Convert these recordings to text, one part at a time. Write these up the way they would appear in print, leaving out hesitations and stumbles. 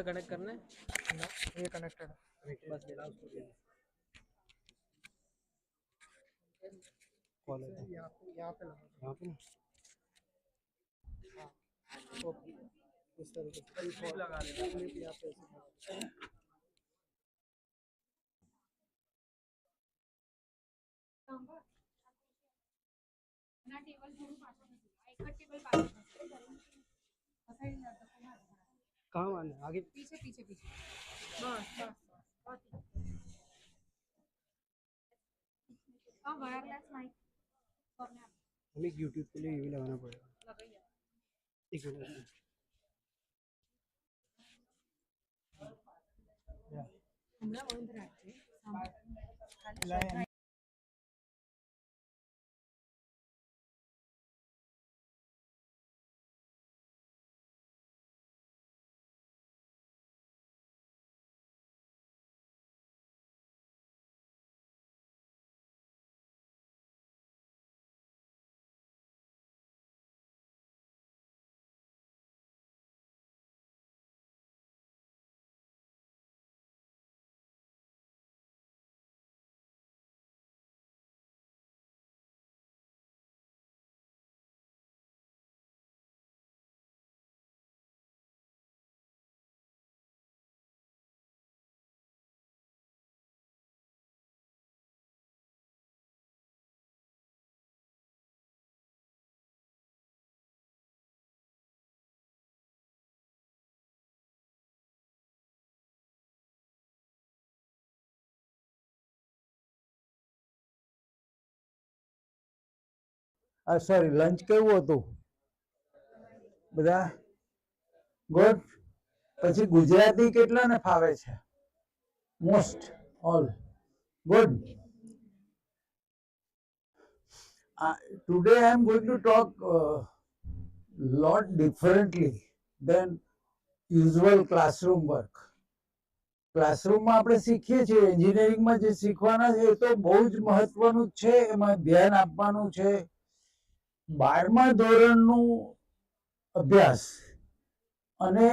Connect करना है ना, ये कनेक्टेड बस मेरा उसको दे दो। कॉल है यहाँ पे लगा यहाँ पे हाँ ओके इस तरीके से क्लिप लगा देना क्लिप यहाँ पे ऐसे ना टेबल थोडं पाठवून एक टेबल पाठवून कहाँ मारना है? आगे पीछे पीछे पीछे बस बस बहुत हाँ वायरलेस माइक करने हमें यूट्यूब के लिए ये भी लगाना पड़ेगा। लगाइए एक मिनट हमरा बंद રાખજે लाइन સોરી લંચ કેવું હતું બધા ગુડ પછી ગુજરાતી કેટલાને ફાવે છે most all good today I am going to talk lot differently than usual classroom work. ક્લાસરૂમમાં આપણે શીખીએ છીએ એન્જિનિયરિંગમાં જે શીખવાના છે એ તો બહુ જ મહત્વનું જ છે, એમાં ધ્યાન આપવાનું છે. 12મા ધોરણનું અભ્યાસ અને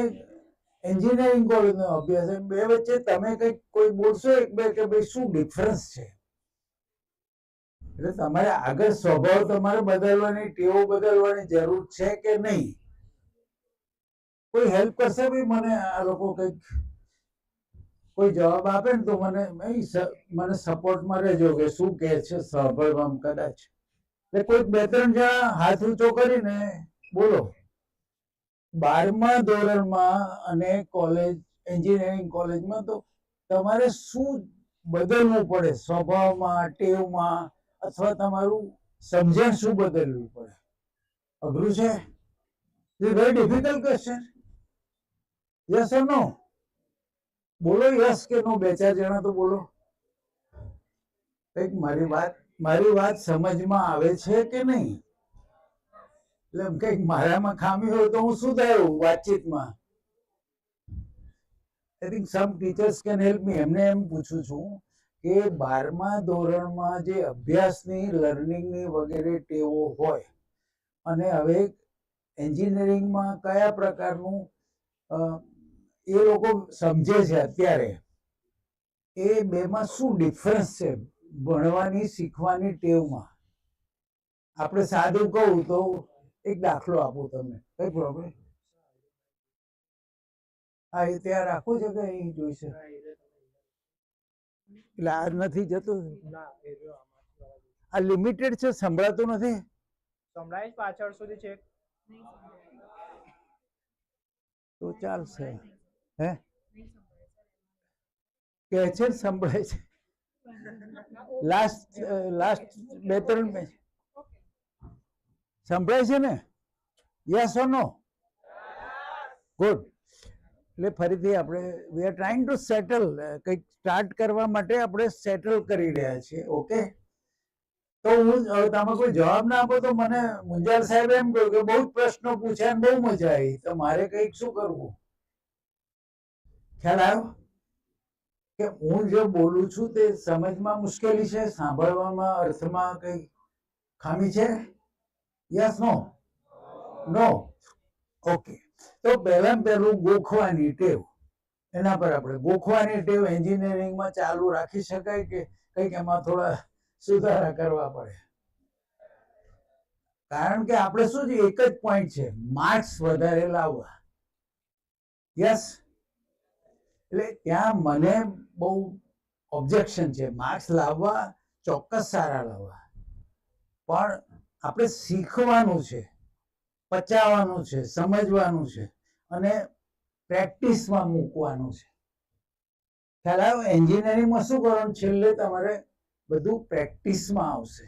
એન્જિનિયરિંગ કોલેજનો અભ્યાસ એમ બે વચ્ચે તમે કંઈક કોઈ બોલશો એક બે કે ભાઈ શું ડિફરન્સ છે? એટલે તમારે આગળ સ્વભાવ તમારે બદલવાની ટેવો બદલવાની જરૂર છે કે નહીં? કોઈ હેલ્પ કરશે ભાઈ મને? આ લોકો કંઈક કોઈ જવાબ આપે ને તો મને સપોર્ટમાં રહેજો કે શું કહે છે સાંભળવામાં કદાચ. એટલે કોઈક બે ત્રણ જણા હાથ ઊંચો કરીને બોલો. 12મા ધોરણમાં અને કોલેજ એન્જિનિયરિંગ કોલેજમાં તો તમારે શું બદલવું પડે સ્વભાવમાં, ટેવમાં, અથવા તમારું સમજણ શું બદલવું પડે? અઘરું છે? It's very difficult question. Yes or no? બોલો યસ કે નો, બે ચાર જણા તો બોલો. કંઈક મારી વાત સમજમાં આવે છે કે નહીં? એટલે કંઈક મારામાં ખામી હોય તો હું સુધારું વાતચીતમાં. I think some teachers can help me. એમને એમ પૂછું છું કે 12મા ધોરણમાં જે અભ્યાસની લર્નિંગની વગેરે ટેવો હોય અને હવે એન્જિનિયરિંગમાં કયા પ્રકારનું એ લોકો સમજે છે અત્યારે, એ બેમાં શું ડિફરન્સ છે ભણવાની શીખવાની ટેવમાં? આપણે સાદું કહું તો એક દાખલો આપું તમને, કઈ પ્રોબ્લેમ? હા, એ ત્યાં રાખવું છે કે અહીં જોઈશે? એટલે આ નથી જતું, આ લિમિટેડ છે, સંભળાતું નથી. સંભળાય પાછળ સુધી છે તો ચાલશે. હે કે છે સંભળાય છે? લાસ્ટ બે ત્રણ મેચ સંભળાય છે ને? Yes or no? ગુડ. એટલે ફરીથી આપણે we are trying to settle, કંઈક સ્ટાર્ટ કરવા માટે આપણે સેટલ કરી રહ્યા છીએ. ઓકે, તો હું તમે કોઈ જવાબ ના આપો તો મને મુંજાલ સાહેબ એમ કહ્યું કે બહુ જ પ્રશ્નો પૂછ્યા બહુ મજા આવી, તો મારે કંઈક શું કરવું? ખ્યાલ આવ્યો કે હું જે બોલું છું તે સમજમાં મુશ્કેલી છે, સાંભળવામાં અર્થમાં કઈ ખામી છે? Yes no? નો? ઓકે. તો પહેલું ગોખવાની ટેવ. એના પર આપણે ગોખવાની ટેવ એન્જિનિયરિંગમાં ચાલુ રાખી શકાય કે કંઈક એમાં થોડા સુધારા કરવા પડે? કારણ કે આપણે શું છે, એક જ પોઈન્ટ છે, માર્ક્સ વધારે લાવવા. યસ, એટલે ત્યાં મને બહુ ઓબ્જેક્શન છે. માર્ક્સ લાવવા ચોક્કસ સારા લાવવા, પણ આપણે શીખવાનું છે, પચાવવાનું છે, સમજવાનું છે અને પ્રેક્ટિસમાં મૂકવાનું છે. ખ્યાલ આવ્યો? એન્જિનિયરિંગમાં શું કરવાનું? છેલ્લે તમારે બધું પ્રેક્ટિસમાં આવશે.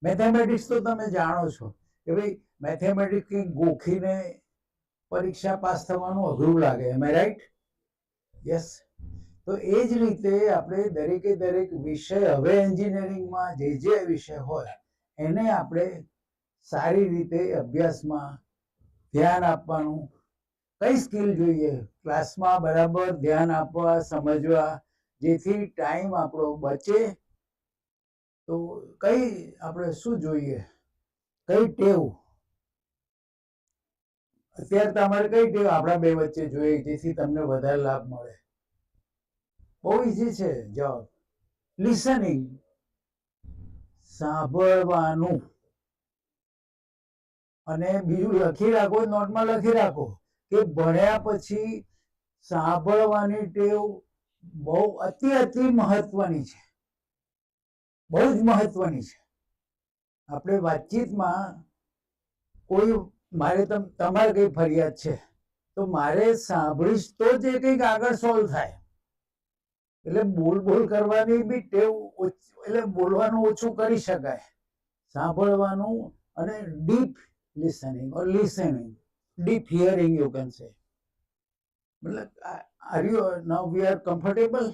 મેથેમેટિક્સ તો તમે જાણો છો કે ભાઈ મેથેમેટિક્સ કંઈક ગોખીને પરીક્ષા પાસ થવાનું અઘરું લાગે. એમ રાઈટ? યસ. તો એ જ રીતે આપણે દરેકે દરેક વિષય, હવે એન્જિનિયરિંગમાં જે વિષય હોય એને આપણે સારી રીતે અભ્યાસમાં ધ્યાન આપવાનું. કઈ સ્કિલ જોઈએ? ક્લાસમાં બરાબર ધ્યાન આપવા, સમજવા, જેથી ટાઈમ આપણો બચે. તો કઈ આપણે શું જોઈએ? કઈ ટેવ અત્યારે તમારે કઈ ટેવ આપણા બે વચ્ચે જોઈએ જેથી તમને વધારે લાભ મળે? બહુ ઈઝી છે જવાબ. લિસનિંગ, સાંભળવાનું. અને બીજું લખી રાખો, નોટમાં લખી રાખો કે ભણ્યા પછી સાંભળવાની ટેવ બહુ અતિ મહત્વની છે. બહુ જ મહત્વની છે. આપણે વાતચીતમાં કોઈ મારે તમારે કઈ ફરિયાદ છે તો મારે સાંભળીશ તો જ એ કંઈક આગળ સોલ્વ થાય. એટલે બોલ કરવાની બી ટેવ, એટલે બોલવાનું ઓછું કરી શકાય. સાંભળવાનું અને deep listening or listening, deep hearing you can say. મતલબ are you now we are comfortable?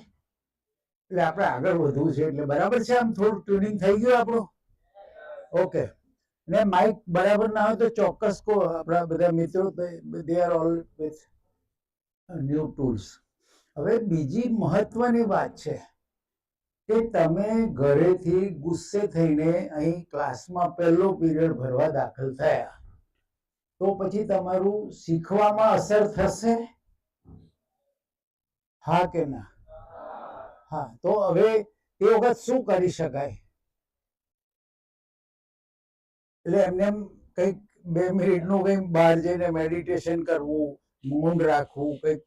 એટલે આપણે આગળ વધવું છે એટલે બરાબર છે. આમ થોડું ટ્યુનિંગ થઈ ગયું આપણું. ઓકે. ને માઇક બરાબર ના હોય તો ચોક્કસ કહો. આપણા બધા મિત્રો they are all with new tools. હવે બીજી મહત્વની વાત છે કે તમે ઘરેથી ગુસ્સે થઈને અહીં ક્લાસમાં પહેલો પીરિયડ ભરવા દાખલ થયા તો પછી તમારું શીખવામાં અસર થશે? હા કે ના? હા. તો હવે તે વખત શું કરી શકાય? એટલે એમને કંઈક 2 મિનિટનું કંઈક બહાર જઈને મેડિટેશન કરવું, મૌન રાખવું, કંઈક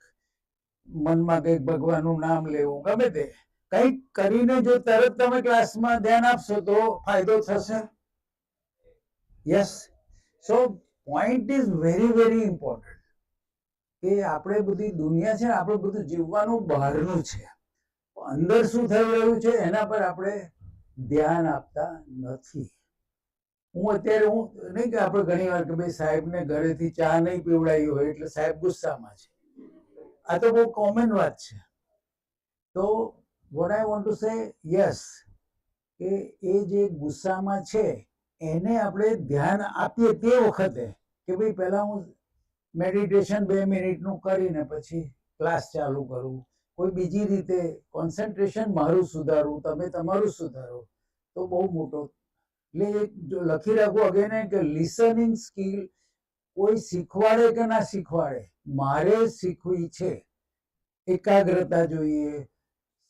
મનમાં કંઈક ભગવાનનું નામ લેવું, ગમે તે કંઈક કરીને જો તરત તમે ક્લાસમાં ધ્યાન આપશો તો ફાયદો થશે. Yes. So point is very important કે આપણે બધી દુનિયા છે ને, આપણે બધું જીવવાનું બહારનું છે, અંદર શું થઈ રહ્યું છે એના પર આપણે ધ્યાન આપતા નથી. હું નહીં કે આપણે ઘણી વાર કે ભાઈ સાહેબને ઘરેથી ચા નહીં પીવડાવી હોય એટલે સાહેબ ગુસ્સામાં છે. આ તો બહુ કોમન વાત છે. તો what I want to say, yes, કે એ જે ગુસ્સામાં છે એને આપણે ધ્યાન આપીએ તે વખતે કે ભાઈ પહેલા હું મેડિટેશન 2 મિનિટનું કરીને પછી ક્લાસ ચાલુ કરું, કોઈ બીજી રીતે કોન્સન્ટ્રેશન મારું સુધારું, તમે તમારું સુધારો, તો બહુ મોટો. એટલે જો લખી રાખવું અગેન કે લિસનિંગ સ્કિલ કોઈ શીખવાડે કે ના શીખવાડે, મારે શીખવી છે. એકાગ્રતા જોઈએ,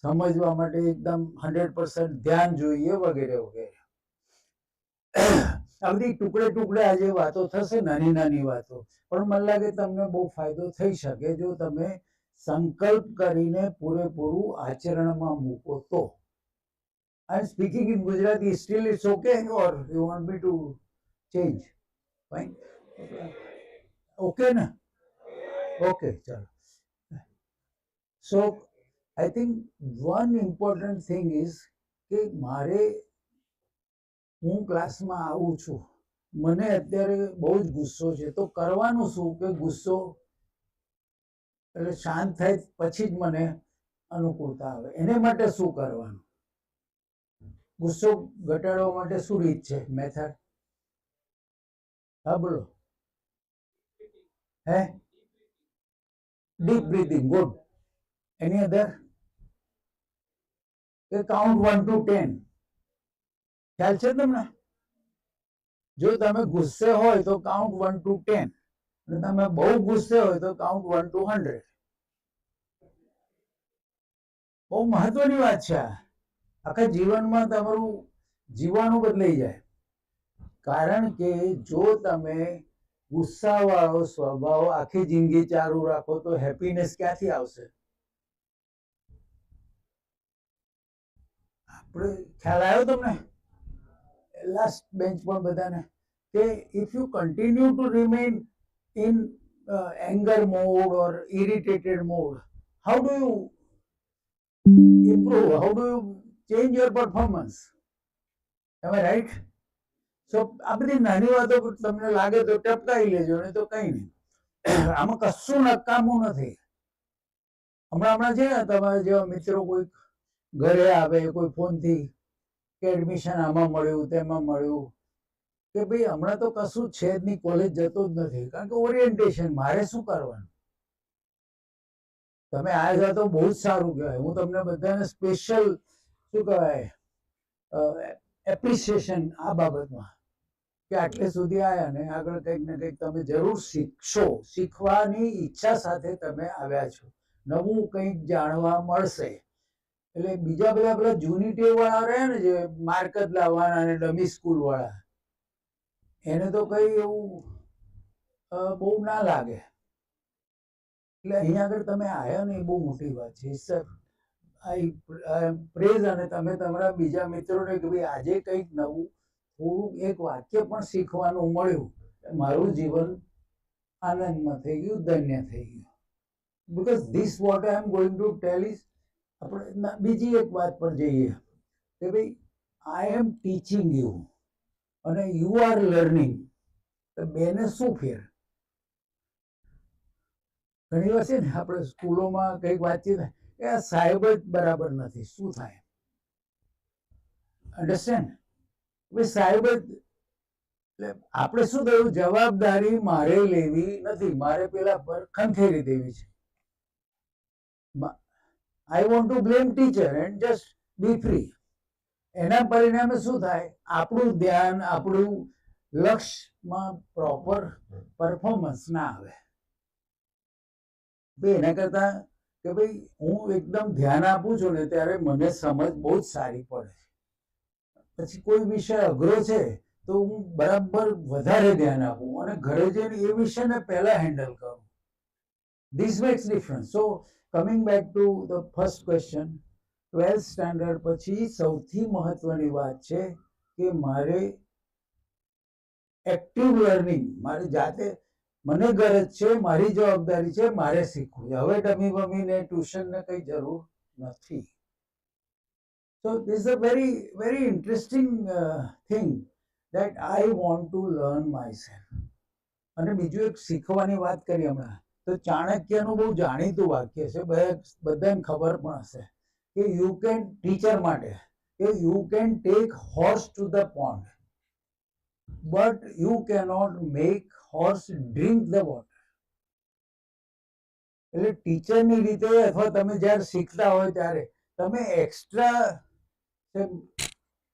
સમજવા માટે એકદમ 100% ધ્યાન જોઈએ, વગેરે વગેરે. આ બધી ટુકડે આજે વાતો થશે, નાની વાતો, પણ મને લાગે તમને બહુ ફાયદો થઈ શકે જો તમે સંકલ્પ કરીને પૂરેપૂરું આચરણમાં મૂકો તો. I am speaking in Gujarati. Still it's okay, or you want me to change? Fine. Okay na? Okay, chalo. So I think one important thing is કે મારે હું ક્લાસમાં આવું છું, મને અત્યારે બહુ જ ગુસ્સો છે, તો કરવાનું શું કે ગુસ્સો એટલે શાંત થાય પછી જ મને અનુકૂળતા આવે. એને માટે શું કરવાનું? ગુસ્સો ઘટાડવા માટે શું રીત છે, મેથડ? હા બોલો. હે? Deep breathing. ગુડ. એની અધર? કે કાઉન્ટ 1 to 10. ખ્યાલ છે તમને? જો તમે ગુસ્સે હોય તો કાઉન્ટ 1 to 10, અને તમે બહુ ગુસ્સે હોય તો કાઉન્ટ 1 to 100. બહુ મહત્વની વાત છે આ. આખા જીવનમાં તમારું જીવવાનું બદલાઈ જાય. કારણ કે જો તમે ગુસ્સાવાળો સ્વભાવ આખી જિંદગી ચાલુ રાખો તો હેપીનેસ ક્યાંથી આવશે? આપણે ખ્યાલ આવ્યો તમને લાસ્ટ બેન્ચ પર બધાને કે if you continue two remain in anger mode or irritated mode, how do you improve? How do you change your performance? Am I right? So આ બધી નાની વાતો તમને લાગે તો ટપકાઈ લેજો, નહીં તો કઈ નહીં. આમાં કશું નકામું નથી. હમણાં છે ને તમારા જેવા મિત્રો કોઈ ઘરે આવે કોઈ ફોનથી કે એડમિશન આમાં મળ્યું તેમાં મળ્યું, કે ભાઈ હમણાં તો કશું છે જ નહીં, કોલેજ જતો જ નથી, કારણ કે ઓરિએન્ટેશન મારે શું કરવાનું. તમે આવ્યા તો બહુ જ સારું કહેવાય. હું તમને બધાને સ્પેશિયલ શું કહેવાય એપ્રિસિએશન આ બાબતમાં કે આટલે સુધી આવ્યા ને આગળ કંઈક ને કંઈક તમે જરૂર શીખશો. શીખવાની ઈચ્છા સાથે તમે આવ્યા છો, નવું કંઈક જાણવા મળશે. એટલે બીજા બધા જૂની ટેવ વાળા રહે ને જે માર્ક જ લાવવાના અને ડમી સ્કૂલ વાળા, એને તો કઈ એવું બહુ ના લાગે. એટલે અહીંયા આગળ તમે આવ્યા ને એ બહુ મોટી વાત છે. Sir I praise. અને તમે તમારા બીજા મિત્રોને કે ભાઈ આજે કંઈક નવું થોડું એક વાક્ય પણ શીખવાનું મળ્યું, મારું જીવન આનંદમાં થઈ ગયું, ધન્ય થઈ ગયું. Because this what I am going to tell is, આપણે બીજી એક વાત પર જઈએ કે ભાઈ આઈ એમ ટીચિંગ યુ અને યુ આર લર્નિંગ. બેને શું ફેર? ઘણી વાર છે ને આપણે સ્કૂલોમાં કંઈક વાતચીત કે આ સાહેબ જ બરાબર નથી, શું થાય? અન્ડરસ્ટેન્ડ? ભાઈ સાહેબ જ, એટલે આપણે શું થયું, જવાબદારી મારે લેવી નથી, મારે પેલા પર ખંખેરી દેવી છે. I want to blame teacher and just B free. એના પરિણામે શું થાય, આપણું ધ્યાન આપણું લક્ષ્યમાં પ્રોપર પરફોર્મન્સ ના આવે. એના કરતા કે ભાઈ હું એકદમ ધ્યાન આપું છું ને ત્યારે મને સમજ બહુ જ સારી પડે. પછી કોઈ વિષય અઘરો છે તો હું બરાબર વધારે ધ્યાન આપું અને ઘરે જઈને એ વિષયને પહેલા હેન્ડલ કરું. This makes difference. So coming back to the first question, 12th standard પછી સૌથી મહત્વની વાત છે કે મારે એક્ટિવ લર્નિંગ, મારી જાતે, મને ગરજ છે, મારી જવાબદારી છે, મારે શીખવું છે. હવે ડમી બમીને ટ્યુશનને કઈ જરૂર નથી. So this is a very very interesting thing that I want to learn myself. અને બીજું એક શીખવાની વાત કરી હમણાં તો ચાણક્યનું બહુ જાણીતું વાક્ય છે, બધાને ખબર પણ હશે કે યુ કેન, ટીચર માટે કે you can take horse to the pond but you cannot make horse drink the water. એટલે ટીચરની રીતે અથવા તમે જ્યારે શીખતા હોય ત્યારે તમે એક્સ્ટ્રા,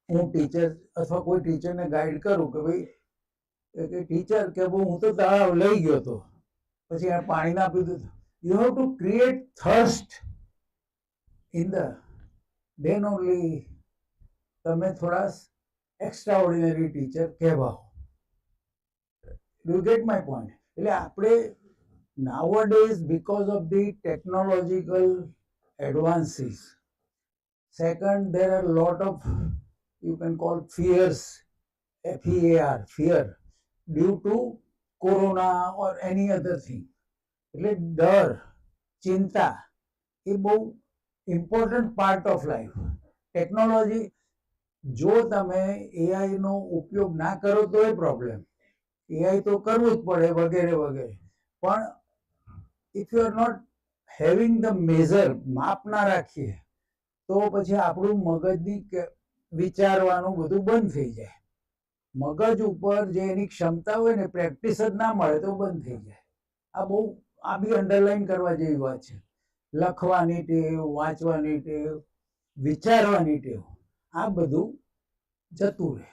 હું ટીચર અથવા કોઈ ટીચરને ગાઈડ કરું કે ભાઈ ટીચર કે હું તો તળાવ લઈ ગયો હતો, પછી આ પાણી ના પીધું, you have to create thirst in the, then only તમે થોડા એક્સ્ટ્રા ઓર્ડિનરી ટીચર કહેવાઓ. Do you get my point? એટલે આપણે nowadays because of the technological advances, second there are a lot of, you can call fears, FEAR, fear, due to corona or any other thing. એટલે ડર, ચિંતા એ બહુ important part of life. Technology, જો તમે AI નો ઉપયોગ ના કરો તો એ પ્રોબ્લેમ, એઆઈ તો કરવું જ પડે વગેરે વગેરે, પણ if you are not having the measure, માપ ના રાખીએ તો પછી આપણું મગજની વિચારવાનું બધું બંધ થઈ જાય. મગજ ઉપર જે એની ક્ષમતા હોય ને પ્રેક્ટિસ જ ના મળે તો બંધ થઈ જાય. આ બહુ, આ બી અંડરલાઈન કરવા જેવી વાત છે. લખવાની ટેવ, વાંચવાની ટેવ, વિચારવાની ટેવ, આ બધું જતું રહે.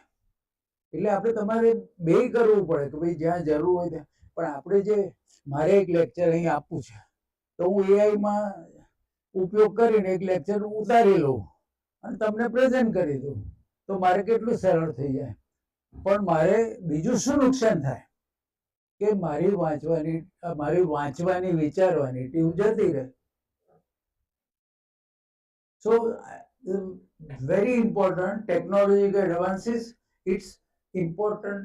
એટલે આપણે તમારે બે કરવું પડે કે ભાઈ જ્યાં જરૂર હોય ત્યાં. પણ આપણે જે, મારે એક લેક્ચર અહીં આપવું છે તો હું એઆઈમાં ઉપયોગ કરીને એક લેક્ચર ઉતારી લઉં અને તમને પ્રેઝન્ટ કરી દઉં તો મારે કેટલું સરળ થઈ જાય. પણ મારે બીજું શું નુકસાન થાય કે મારી વાંચવાની વિચારવાની ટીમ જતી રહે. So very important technological advances, its important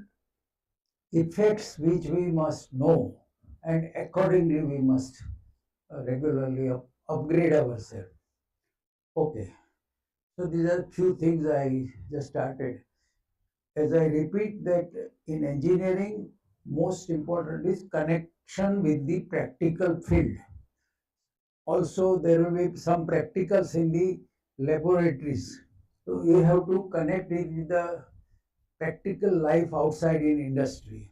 effects which we must know, and accordingly we must regularly upgrade ourselves. Okay, so these are few things I just started. As I repeat that in engineering, most important is connection with the practical field. Also, there will be some practicals in the laboratories. So you have to connect it with the practical life outside in industry.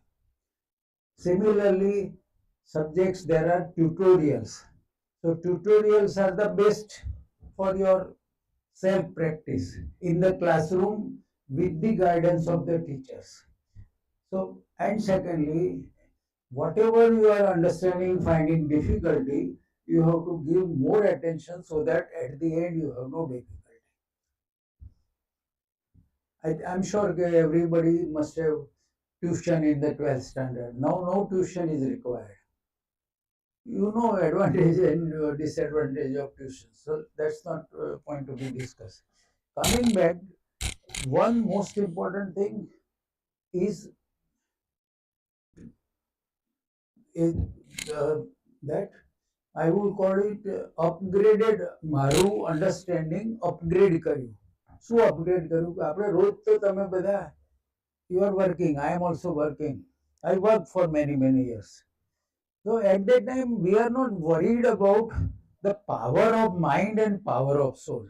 Similarly, subjects, there are tutorials. So tutorials are the best for your self-practice in the classroom with the guidance of the teachers. So, and secondly, whatever you are understanding, finding difficulty, you have to give more attention so that at the end you have no difficulty. I'm sure that everybody must have tuition in the 12th standard. Now no tuition is required. You know advantage and disadvantage of tuition. So that's not point to be discussed. Coming back, one most important thing is that I will call it upgraded મારું understanding upgrade કર્યું. શું upgrade કર્યું કે આપણે રોજ તો તમે બધા you are working, I am also working. I worked for many years. So at that time we are not worried about the power of mind and power of soul.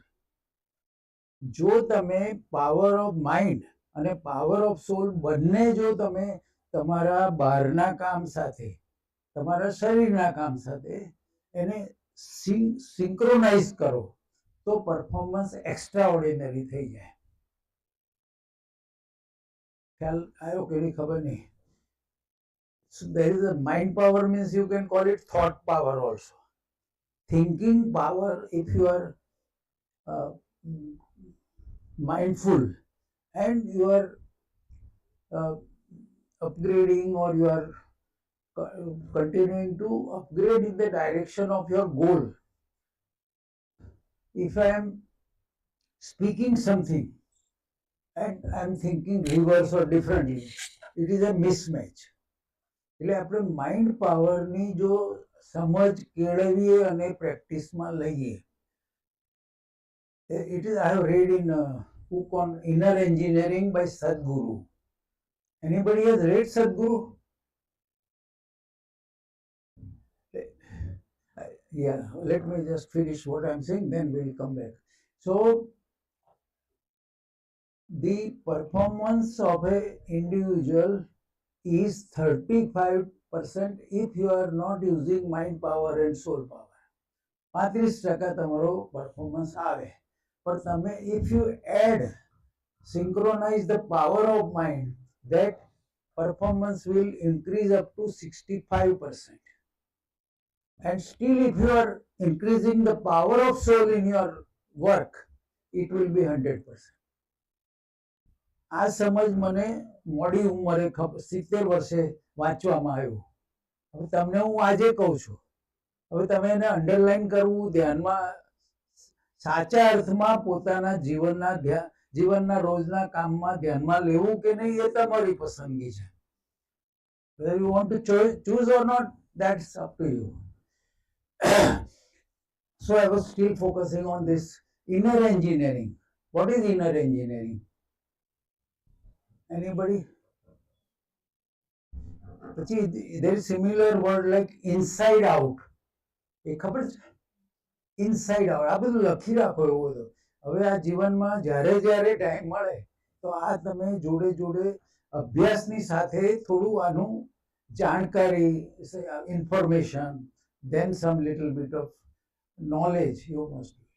જો તમે power of mind અને power of soul બંને જો તમે તમારા બહારના કામ સાથે તમારા શરીરના કામ સાથે એને સિંક્રોનાઇઝ કરો તો પરફોર્મન્સ એક્સ્ટ્રા ઓર્ડિનરી થઈ જાય. ખ્યાલ આવ્યો કે નહીં ખબર નહીં. So there is a mind power, means you can call it thought power also. Thinking power, if you are mindful and you are upgrading or you are continuing to upgrade in the direction of your goal. If I am speaking something and I am thinking reverse or differently, it is a mismatch. એટલે આપણે mind પાવરની જો સમજ કેળવીએ અને પ્રેક્ટિસમાં લઈએ. It is, I have read in a book on inner engineering by Sadhguru. Anybody has read Sadhguru? Yeah, let me just finish what I'm saying, then we'll come back. So, the performance of an individual is 35% if you are not using mind power and soul power. 35% તમારો performance આવે. પણ તમે if you add, synchronize the power of mind, that performance will increase up to 65%. And still if you are increasing the power of soul in your work, it will be 100%. આ સમજ મને મોડી ઉંમરે 70 વર્ષે વાંચવામાં આવ્યું. હવે તમને હું આજે કહું છું, હવે તમે એને અંડરલાઈન કરવું, ધ્યાનમાં સાચા અર્થમાં પોતાના જીવનના રોજના કામમાં ધ્યાનમાં લેવું કે નહીં એ તમારી પસંદગી છે. Whether you want to choose or not, that's up to you. So I was still focusing on this inner engineering. What is inner engineering? Anybody? There is similar word like inside out. એ ખબર છે? Inside out. આ બધું લખી રાખો એવું બધું. હવે આ જીવનમાં જ્યારે ટાઈમ મળે તો આ તમે જોડે અભ્યાસની સાથે થોડું આનું જાણકારી, information, then some little bit of knowledge you must get.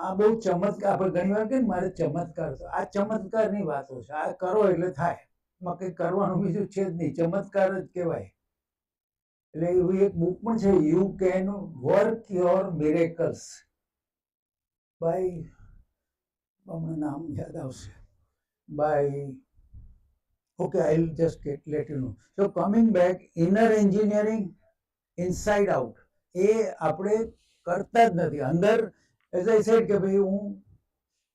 આ બહુ ચમત્કાર, આપણે ઘણી વાર કે મારે ચમત્કાર, આ ચમત્કારની વાતો છે. આ કરો એટલે થાય, એમાં કંઈ કરવાનું બીજું છે જ નહીં, ચમત્કાર જ કહેવાય. એટલે એવી એક બુક પણ છે, you can work your miracles by, મને નામ યાદ આવશે, by, okay, I'll just let you know. So coming back, inner engineering inside out એ આપણે કરતા જ નથી અંદર. એઝ આઈ સેડ કે ભાઈ હું,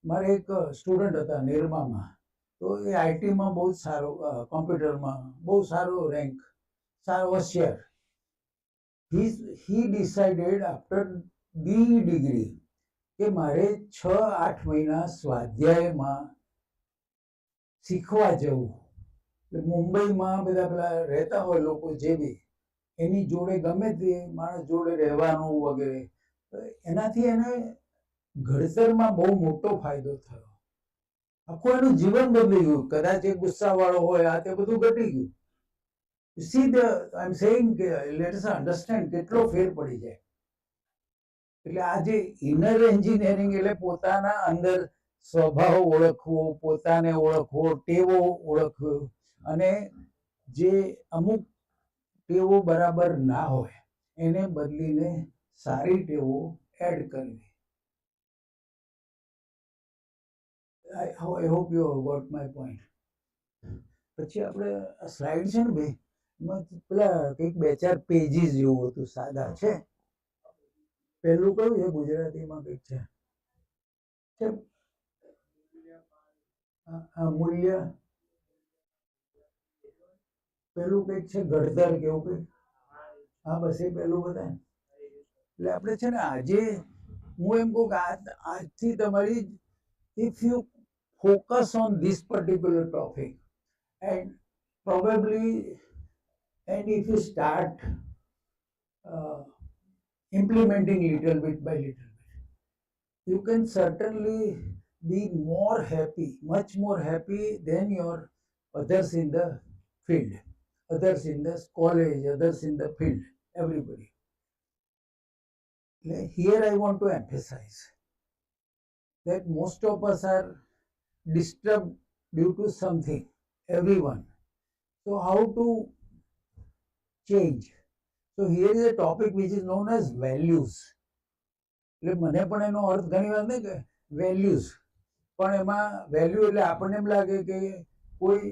મારે એક સ્ટુડન્ટ હતા નિરમામાં, તો એ આઈટીમાં બહુ જ સારો, કોમ્પ્યુટરમાં બહુ સારો રેન્ક, સારો હોશિયાર. he decided after BE degree કે મારે 6-8 મહિના સ્વાધ્યાયમાં શીખવા જવું. મુંબઈમાં બધા પેલા રહેતા હોય લોકો જે બી, એની જોડે ગમે તે માણસ જોડે રહેવાનું વગેરે, એનાથી એને ઘડતરમાં બહુ મોટો ફાયદો થયો. આખું એનું જીવન બદલી ગયું. કદાચ એ ગુસ્સાવાળો હોય, આ તે બધું ઘટી ગયું. See the I am saying કે લેટ અસ અન્ડરસ્ટેન્ડ કેટલો ફેર પડી જાય. એટલે આ જે ઇનર એન્જિનિયરિંગ એટલે પોતાના અંદર સ્વભાવ ઓળખવો, પોતાને ઓળખવો, ટેવો ઓળખવો, અને જે અમુક ટેવો બરાબર ના હોય એને બદલીને સારી ટેવો એડ કરવી. I hope you have got my point. પછી આપણે સ્લાઇડ છે ને ભાઈ, એમાં પેલા કંઈક 2-4 પેજીસ જેવું હતું, સાદા છે. પહેલું કયું છે ગુજરાતીમાં કંઈક છે, મૂલ્ય, પેલું કંઈક છે ઘડતર કેવું કંઈક. હા બસ એ પેલું બતાય. એટલે આપણે છે ને આજે હું એમ કહું કે આજથી તમારી, if you focus on this particular topic and probably, and if you start implementing little bit by little bit, you can certainly be more happy, much more happy than your others in the field, others in the college, others in the field, everybody. Here I want to emphasize that most of us are disturbed due to something, everyone. So how to change? So here is a topic which is known as values. એટલે મને પણ એનો અર્થ ઘણી વાર નહીં કે values, પણ એમાં વેલ્યુ એટલે આપણને એમ લાગે કે કોઈ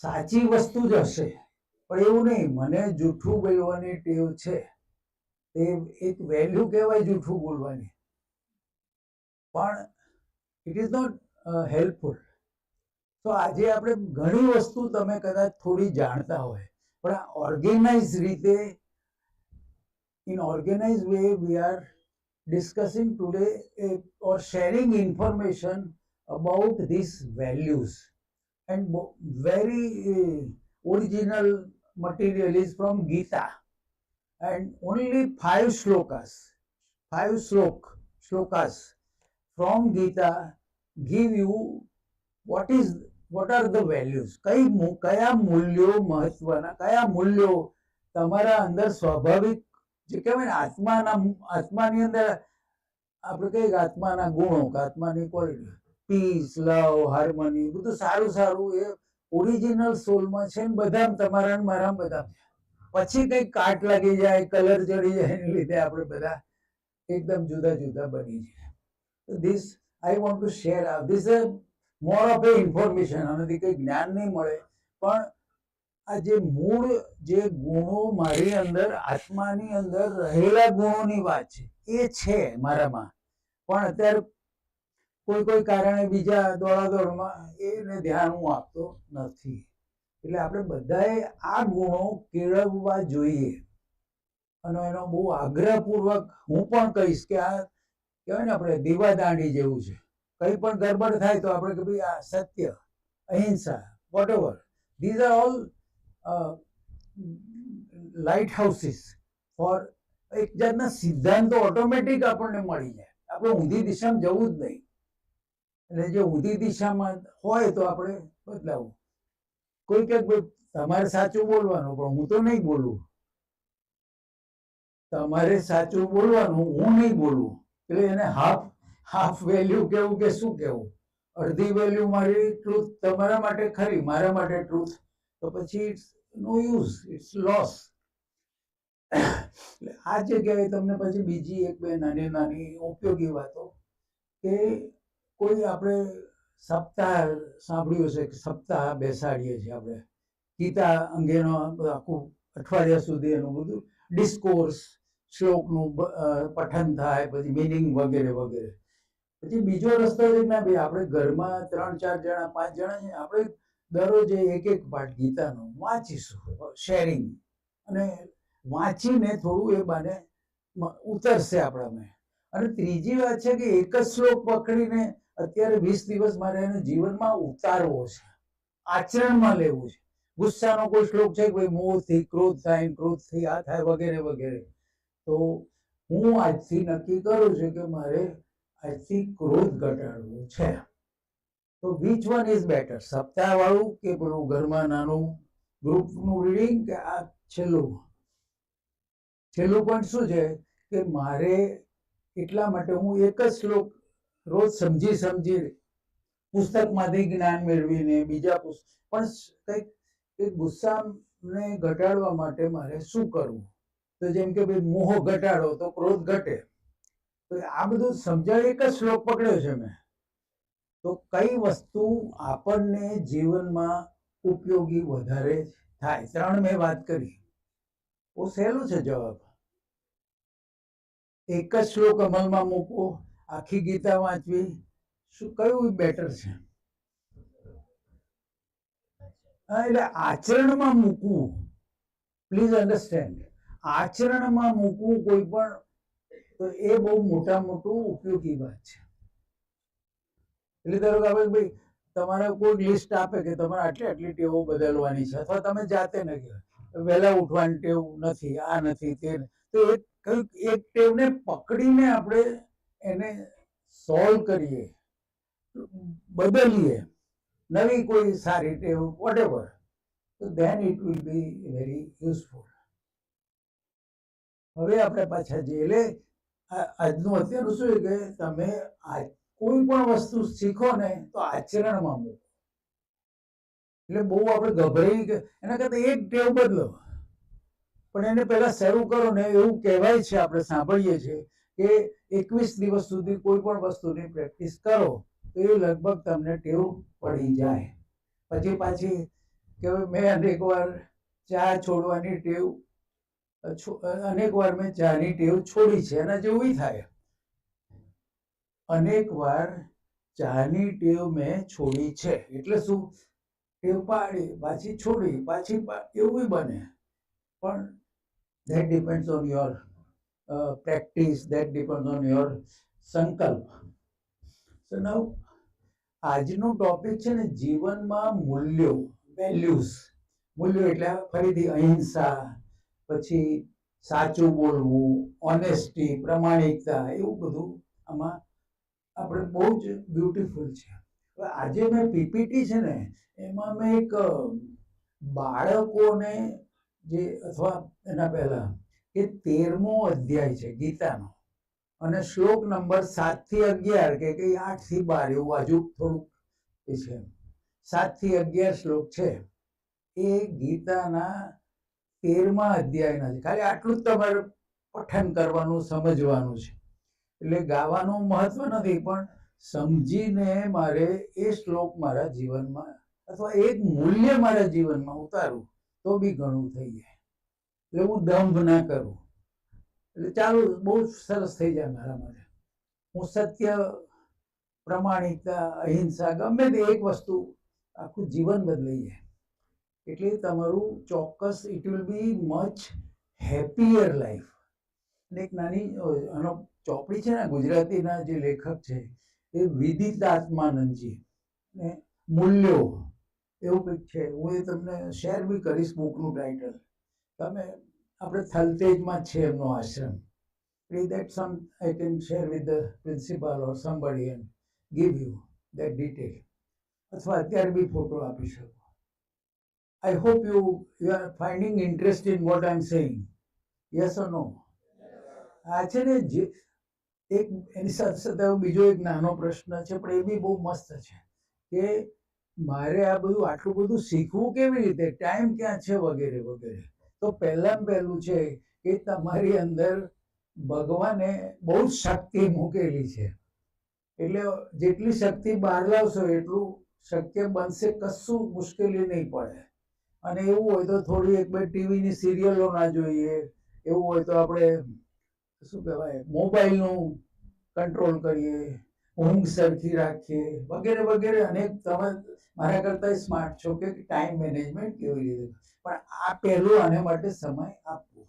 સાચી વસ્તુ જ હશે, પણ એવું નહીં. મને જૂઠું બોલવાની ટેવ છે, એ એક વેલ્યુ કહેવાય જૂઠું બોલવાની, પણ ઇટ ઇઝ નોટ હેલ્પફુલ. તો આજે આપણે ઘણી વસ્તુ તમે કદાચ થોડી જાણતા હોય, પણ આ ઓર્ગેનાઇઝ રીતે, in organized way we are discussing today or sharing information about these values, and very original material is from Gita, and only 5 slokas from Gita give you what are the values, કયા મૂલ્યો મહત્વના, કયા મૂલ્યો તમારા અંદર સ્વાભાવિક, જે કહેવાય ને આત્માની અંદર આપણે કહીએ કે આત્માના ગુણો, કે આત્માની ક્વોલિટી, પીસ, લવ, હાર્મની, બધું સારું સારું એ ઓરિજિનલ સોલમાં છે ને બધા તમારા મારા બધા. પછી કંઈક કાટ લાગી જાય, કલર ચડી જાય, એને લીધે આપણે બધા એકદમ જુદા જુદા બની જાય. This I want to share. This is more of A information. આનાથી કંઈ જ્ઞાન નહીં મળે, પણ આ જે મૂળ જે ગુણો મારી અંદર, આત્માની અંદર રહેલા ગુણોની વાત છે, એ છે મારામાં, પણ અત્યારે કોઈ કારણે બીજા દોડાદોડમાં એને ધ્યાન હું આપતો નથી. એટલે આપણે બધાએ આ ગુણો કેળવવા જોઈએ, અને એનો બહુ આગ્રહપૂર્વક હું પણ કહીશ કે આ કહેવાય ને આપણે દીવાદાંડી જેવું છે. કંઈ પણ ગડબડ થાય તો આપણે કે ભાઈ આ સત્ય, અહિંસા, whatever, these are all lighthouses for, એક જાતના સિદ્ધાંતો ઓટોમેટિક આપણને મળી જાય. આપણે ઊંધી દિશામાં જવું જ નહીં. એટલે જે ઊંધી દિશામાં હોય તો આપણે બદલાવું. કોઈ કે તમારે સાચું બોલવાનું, પણ હું તો નહીં બોલું. તમારે સાચું બોલવાનું, હું નહીં બોલું. એટલે એને હાફ વેલ્યુ કેવું કે શું કેવું? અડધી વેલ્યુ મારી ટ્રુથ તમારા માટે ખરી, મારા માટે ટ્રુથ, તો પછી નો યુઝ, ઇટ્સ લોસ. એટલે આ જગ્યાએ તમને પછી બીજી એક બે નાની નાની ઉપયોગી વાતો કે કોઈ આપણે સપ્તાહ સાંભળ્યું છે કે સપ્તાહ બેસાડીએ છીએ આપણે ગીતા અંગેનો આખું અઠવાડિયા સુધી એનું બધું ડિસ્કોર્સ શ્લોકનું પઠન થાય, પછી મિનિંગ વગેરે વગેરે. પછી બીજો રસ્તો છે ના ભાઈ આપણે ઘરમાં 3-4 જણા 5 જણા છે, આપણે દરરોજ એક એક પાઠ ગીતાનો વાંચીશું, શેરિંગ, અને વાંચીને થોડું એ બાને ઉતરશે આપણામાં. અને ત્રીજી વાત છે કે એક જ શ્લોક પકડીને અત્યારે 20 દિવસ મારે એને જીવનમાં ઉતારવો છે, આચરણમાં લેવું છે. ગુસ્સાનો કોઈ શ્લોક છે કે ભાઈ મોહથી ક્રોધ થાય, ક્રોધથી આ થાય વગેરે વગેરે, તો હું આજથી નક્કી કરું છું કે મારે આજથી ક્રોધ ઘટાડવો છે. તો વિચ વન ઇઝ બેટર, સપ્તાહ વાળું કે પેલું ઘરમાં નાનું ગ્રુપનું રીડિંગ, કે આ છેલ્લું પોઈન્ટ શું છે કે મારે એટલા માટે હું એક જ શ્લોક રોજ સમજી પુસ્તકમાંથી જ્ઞાન મેળવીને બીજા પણ કંઈક ગુસ્સાને ઘટાડવા માટે મારે શું કરવું. તો જેમ કે ભાઈ મોહ ઘટાડો તો ક્રોધ ઘટે, તો આ બધું સમજાય એક જ શ્લોક પકડ્યો છે મેં. તો કઈ વસ્તુ આપણને જીવનમાં ઉપયોગી વધારે થાય, 3 મેં વાત કરી. બહુ સહેલું છે જવાબ. એક જ શ્લોક અમલમાં મૂકવો, આખી ગીતા વાંચવી, શું કયું બેટર છે? એટલે આચરણમાં મૂકવું, પ્લીઝ અન્ડરસ્ટેન્ડ, આચરણમાં મૂકવું કોઈ પણ, તો એ બહુ મોટું ઉપયોગી વાત છે. એટલે ધારો કે આપણે ભાઈ તમારે કોઈ લિસ્ટ આપે કે તમારે આટલી ટેવો બદલવાની છે, અથવા તમે જાતે નથી, વહેલા ઉઠવાની ટેવ નથી, આ નથી તે, તો એક ટેવને પકડીને આપણે એને સોલ્વ કરીએ, બદલીએ, નવી કોઈ સારી ટેવ વોટેવર, તો then it will be very useful. હવે આપણે પાછા જઈએ. એટલે આજનું અત્યારનું શું કે તમે કોઈ પણ વસ્તુ શીખો ને તો આચરણમાં મૂકો. એટલે બહુ આપણે ગભરાઈ કે એના કરતા એક ટેવ બદલો, પણ એને પહેલા શરૂ કરો ને. એવું કહેવાય છે, આપણે સાંભળીએ છીએ કે 21 દિવસ સુધી કોઈ પણ વસ્તુની પ્રેક્ટિસ કરો તો એ લગભગ તમને ટેવ પડી જાય. પછી પાછી કે મેં અનેક વાર ચા છોડવાની ટેવ, અનેક વાર મેં ચાની ટેવ છોડી છે, એના જેવું થાય. અનેક વાર ચાની ટેવ મેં છોડી છે, એટલે શું? ટેવ પાડી, પાછી છોડી, પાછી એવું બને. પણ that depends on your practice, that depends on your સંકલ્પ. So now આજનો ટોપિક છે ને જીવનમાં મૂલ્યો, વેલ્યુઝ. મૂલ્યો એટલે ફરીથી અહિંસા, પછી સાચું બોલવું, ઓનેસ્ટી, પ્રમાણિકતા, એવું બધું આમાં આપણે બહુ જ બ્યુટીફુલ છે. આજે મેં પીપીટી છે ને એમાં મેં એક બાળકોને જે, અથવા એના પહેલા કે 13મો અધ્યાય છે ગીતાનો, અને શ્લોક નંબર 7 થી 11 કે 8 થી 12 એવું બાજુ થોડુંક એ છે, 7 થી 11 શ્લોક છે. એ ગીતાના 13મા અધ્યાયના છે. ખાલી આટલું જ તમારે પઠન કરવાનું, સમજવાનું છે. એટલે ગાવાનું મહત્વ નથી, પણ સમજીને મારે એ શ્લોક મારા જીવનમાં અથવા એક મૂલ્ય મારા જીવનમાં ઉતારવું તો બી ઘણું થઈ જાય. એટલે હું દંભ ના કરું, એટલે ચાલુ બહુ સરસ થઈ જાય મારા માટે. હું સત્ય, પ્રમાણિકતા, અહિંસા, ગમે તે એક વસ્તુ આખું જીવન બદલાઈ જાય. એટલે તમારું ચોક્કસ it will be much happier life. એક નાની આનો ચોપડી છે ને, ગુજરાતીના જે લેખક છે એ વિદિતાત્માનંદજી, ને મૂલ્યો એવું કંઈક છે. હું એ તમને શેર બી કરીશ બુકનું ટાઇટલ. તમે આપણે થલતેજમાં છે એમનો આશ્રમ. that some I can share with the principal or somebody and give you that detail. અથવા અત્યારે બી ફોટો આપી શકો. I hope you are finding interest in what I am saying. Yes or no? આ છે ને એક એની સાથે સાથે બીજો એક નાનો પ્રશ્ન છે, પણ એ બી બહુ મસ્ત છે કે મારે આ બધું આટલું બધું શીખવું કેવી રીતે, ટાઈમ ક્યાં છે, વગેરે વગેરે. તો પહેલામાં પહેલું છે કે તમારી અંદર ભગવાને બહુ જ શક્તિ મૂકેલી છે, એટલે જેટલી શક્તિ બહાર લાવશો એટલું શક્ય બનશે, કશું મુશ્કેલી નહીં પડે. અને એવું હોય તો થોડી એક બે ટીવીની સિરિયલો ના જોઈએ, એવું હોય તો આપણે શું કહેવાય મોબાઈલનું કંટ્રોલ કરીએ, ઊંઘ સરખી રાખીએ, વગેરે વગેરે. અને તમે મારા કરતા સ્માર્ટ છો કે ટાઈમ મેનેજમેન્ટ કેવી રીતે, પણ આ પહેલું આને માટે સમય આપવો.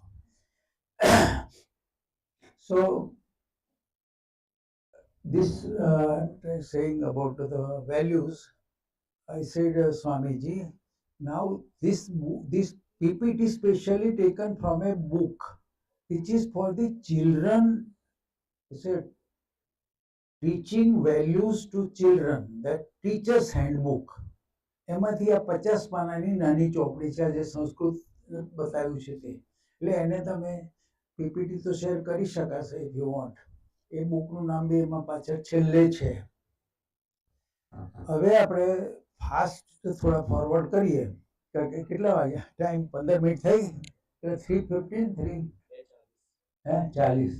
So this saying about the values, I said, Swamiji, now this PPT specially taken from a book which is for the children. He said, teaching values to children, that teacher's handbook. એમાંથી આ 50 પાનાની નાની ચોપડી છે, જે સંસ્કૃત બતાવ્યું છે તે. એટલે એને તમે પીપીટી તો શેર કરી શકાશે if you want. એ બુકનું નામ બી એમાં પાછળ છેલ્લે છે. હવે આપણે ફાસ્ટ થોડા ફોરવર્ડ કરીએ, કારણ કે કેટલા વાગ્યા, ટાઈમ 15 મિનિટ થઈ, એટલે 3:15 40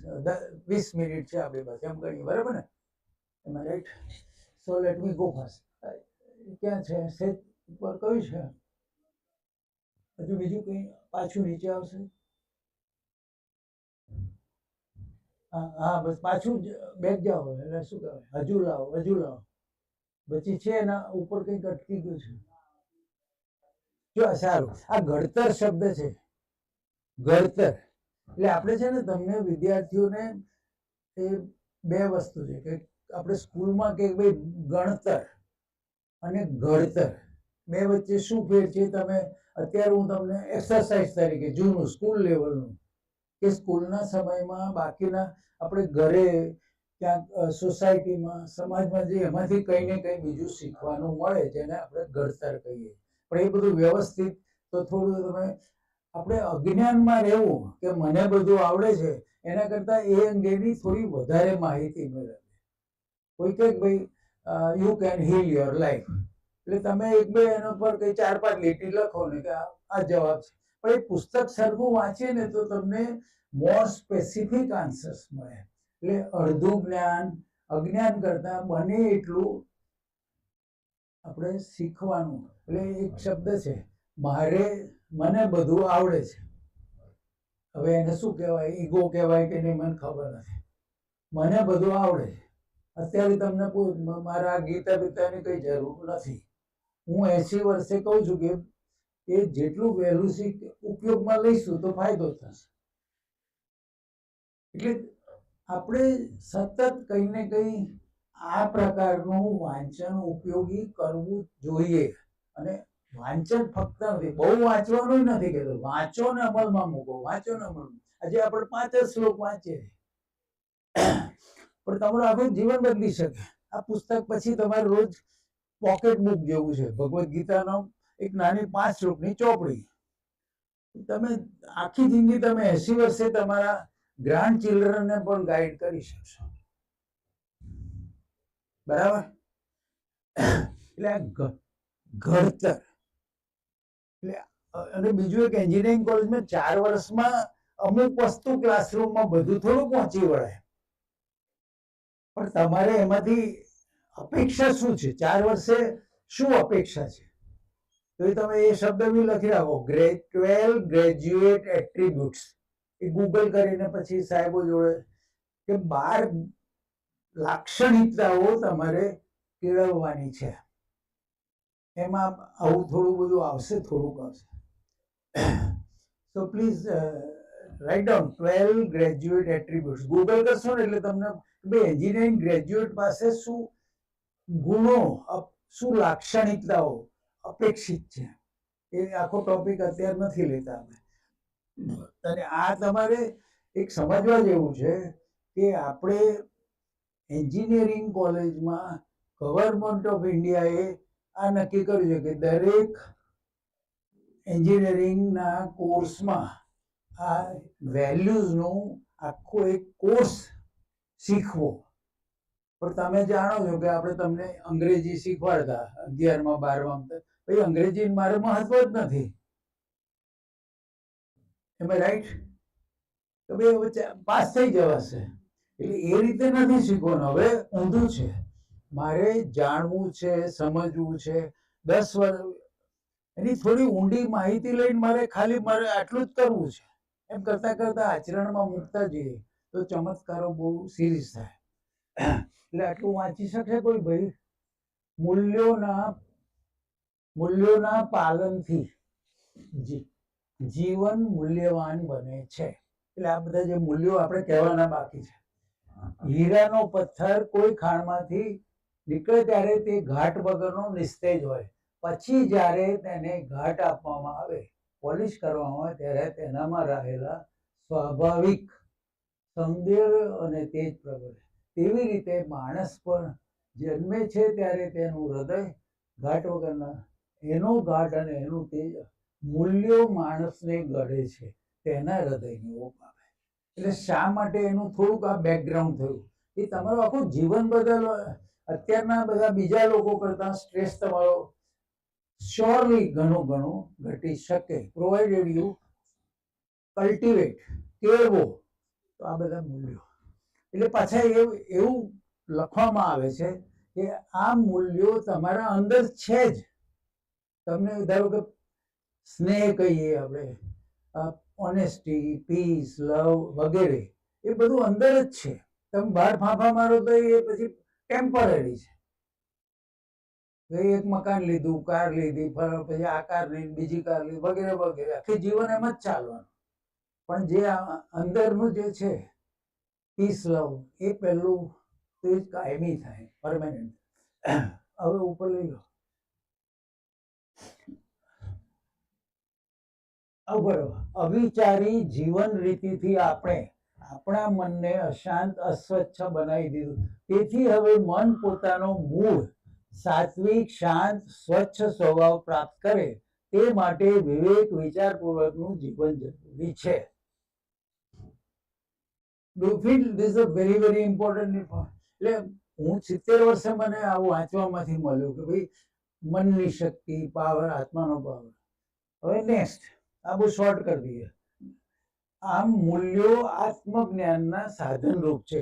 20 મિનિટ છે આપણી પાસે, એમ કરીએ, બરાબર ને? એમ right? So let me go fast. ક્યાં છે સેજ ઉપર, કયું છે? હજુ બીજું કઈ પાછું નીચે આવશે? હા બસ પાછું બેક જાઓ, એટલે શું કહેવાય, હજુ લાવો, હજુ લાવો. પછી છે એના ઉપર કંઈક અટકી ગયું છે. જો સારું, આ ઘડતર શબ્દ છે, ઘડતર. એટલે આપણે છે ને તમને વિદ્યાર્થીઓને એ બે વસ્તુ છે કે આપણે સ્કૂલમાં કે ભાઈ ગણતર અને ઘડતર બે વચ્ચે શું ફેર છે, તમે અત્યારે હું તમને એક્સરસાઇઝ તરીકે જૂનું સ્કૂલ લેવલનું કે સ્કૂલના સમયમાં બાકીના આપણે ઘરે ક્યાંક સોસાયટીમાં સમાજમાં જે એમાંથી કંઈ ને કંઈ બીજું શીખવાનું મળે, જેને આપણે ઘડતર કહીએ. પણ એ બધું વ્યવસ્થિત તો થોડું તમે આપણે અજ્ઞાનમાં રહેવું કે મને બધું આવડે છે, એના કરતા એ અંગેની થોડી વધારે માહિતી મેળવે. કોઈ કંઈક ભાઈ you can heel your life, એટલે તમે એક બે એના પર કઈ 4-5 લીટી લખો ને કે આ જવાબ છે. પણ એ પુસ્તક સરખું વાંચીએ ને તો તમને મોર સ્પેસિફિક આન્સર્સ મળે. એટલે અડધું જ્ઞાન અજ્ઞાન કરતા બને એટલું આપણે શીખવાનું. એટલે એક શબ્દ છે, મને બધું આવડે છે. હવે એને શું કહેવાય, ઈગો કહેવાય કે નહીં મને ખબર નથી, મને બધું આવડે છે. અત્યારે તમને મારા ગીતા બીતાની કઈ જરૂર નથી. હું 80 વર્ષે કહું છું કે એ જેટલું વહેલું ઉપયોગમાં લઈશું તો ફાયદો થશે. એટલે આપણે સતત કંઈ ને કંઈ આ પ્રકારનું વાંચન ઉપયોગી કરવું જોઈએ. અને વાંચન ફક્ત નથી, બહુ વાંચવાનું નથી કહેતો, વાંચો ને અમલમાં મૂકો, વાંચો ને અમલમાં. આજે આપણે 5 જ શ્લોક વાંચીએ પણ તમારું આખું જીવન બદલી શકે. આ પુસ્તક પછી તમારે રોજ પોકેટ બુક જેવું છે, ભગવદ્ ગીતાનો એક નાની 5 શ્લોકની ચોપડી. તમે આખી જિંદગી તમે 80 વર્ષે તમારા ગ્રાન્ડ ચિલ્ડ્રનને પણ ગાઈડ કરી શકશો, બરાબર? એટલે આ ઘડતર. એટલે અને બીજું એક, એન્જિનિયરિંગ કોલેજમાં 4 વર્ષમાં અમુક વસ્તુ ક્લાસરૂમમાં બધું થોડું પહોંચી વળે, પણ તમારે એમાંથી અપેક્ષા શું છે, 4 વર્ષે શું અપેક્ષા છે, તો એ તમે એ શબ્દ બી લખી રાખો, 12 ગ્રેજ્યુએટ એટ્રીબ્યુટ્સ. એ ગૂગલ કરીને પછી સાહેબો જોડે કે 12 લાક્ષણિકતાઓ તમારે કેળવવાની છે. એમાં આવું થોડું બધું આવશે, થોડુંક આવશે. So please write down 12 graduate attributes. Google કરશો ને એટલે તમને એન્જિનિયરિંગ ગ્રેજ્યુએટ પાસે શું ગુણો, શું લાક્ષણિકતાઓ અપેક્ષિત છે. એ આખો ટોપિક અત્યારે નથી લેતા અમે. અને આ તમારે એક સમજવા જેવું છે કે આપણે એન્જિનિયરિંગ કોલેજમાં ગવર્મેન્ટ ઓફ ઇન્ડિયાએ આ નક્કી કર્યું છે કે દરેક એન્જિનિયરિંગના કોર્સમાં આ વેલ્યુઝનો આખો એક કોર્સ શીખવો. પણ તમે જાણો છો કે આપણે તમને અંગ્રેજી શીખવાડતા 11માં 12માં, ભાઈ અંગ્રેજી મારે મહત્વ જ નથી. એમ રાઈટ? તો ભાઈ હવે પાસ થઈ જવાશે. એટલે એ રીતે નથી શીખવાનું. હવે ઊંધું છે, મારે જાણવું છે, સમજવું છે. 10 વર્ષ એની થોડી ઊંડી માહિતી લઈને મારે આટલું જ કરવું છે. એમ કરતા કરતા આચરણમાં મૂકતા જઈએ તો ચમત્કારો બહુ સિરીઝ થાય. એટલે આટલું વાંચી શકશે કોઈ ભાઈ? મૂલ્યોના પાલનથી જીવન મૂલ્યવાન બને છે. એટલે આ બધા જે મૂલ્યો આપણે કહેવાના બાકી છે. હીરાનો પથ્થર કોઈ ખાણમાંથી નીકળે ત્યારે તે ઘાટ વગરનો નિસ્તેજ હોય. પછી જ્યારે તેને ઘાટ આપવામાં આવે, પોલિશ કરવામાં આવે, ત્યારે તેનામાં રહેલા સ્વાભાવિક સૌંદર્ય અને તેજ પ્રગટે. તેવી રીતે માણસ પણ જન્મે છે ત્યારે તેનું હૃદય ઘાટ વગરના, એનો ઘાટ અને એનું તેજ મૂલ્યો માણસને ગળે છે, તેના હૃદયને ઓપ આપે. એટલે શા માટે એનું થોડુંક આ બેકગ્રાઉન્ડ થયું એ તમારું આખું જીવન બદલવા. અત્યારના બધા બીજા લોકો કરતા સ્ટ્રેસ તમારો શ્યોરલી ઘણું ઘટી શકે, પ્રોવાઇડેડ યુ કલ્ટિવેટ, કેળવો તો આ બધા મૂલ્યો. એટલે પાછા એવું લખવામાં આવે છે કે આ મૂલ્યો તમારા અંદર છે જ. તમને ધારો કે સ્નેહ કહીએ આપણે, ઓનેસ્ટી, પીસ, લવ વગેરે, એ બધું અંદર જ છે. તમે બહાર ફાંફા મારો તો એ પછી ટેમ્પરરી છે. એક મકાન લીધું, કાર લીધી, પછી આ કાર લીધી, બીજી કાર લીધી, વગેરે વગેરે, આખી જીવન એમ જ ચાલવાનું. પણ જે અંદરનું જે છે પીસ, લવ, એ પહેલું તો એ કાયમી થાય, પરમાનન્ટ. હવે ઉપર લઈ લો. અવિચારી જીવન રીતિથી આપણે આપણા મનને અશાંત, અસ્વચ્છ બનાવી દીધું. તેથી હવે મન પોતાનો મૂળ સાત્વિક, શાંત, સ્વચ્છ સ્વભાવ પ્રાપ્ત કરે તે માટે વિવેક વિચારપૂર્વકનું જીવન જરૂરી છે. Do you feel this is a very very important? એટલે હું 70 વર્ષે મને આવું વાંચવામાંથી મળ્યું કે ભાઈ મનની શક્તિ, પાવર, આત્માનો પાવર. હવે નેક્સ્ટ, આ બહુ શોર્ટ કરી દઈએ. આમ મૂલ્યો આત્મજ્ઞાનના સાધન રૂપ છે.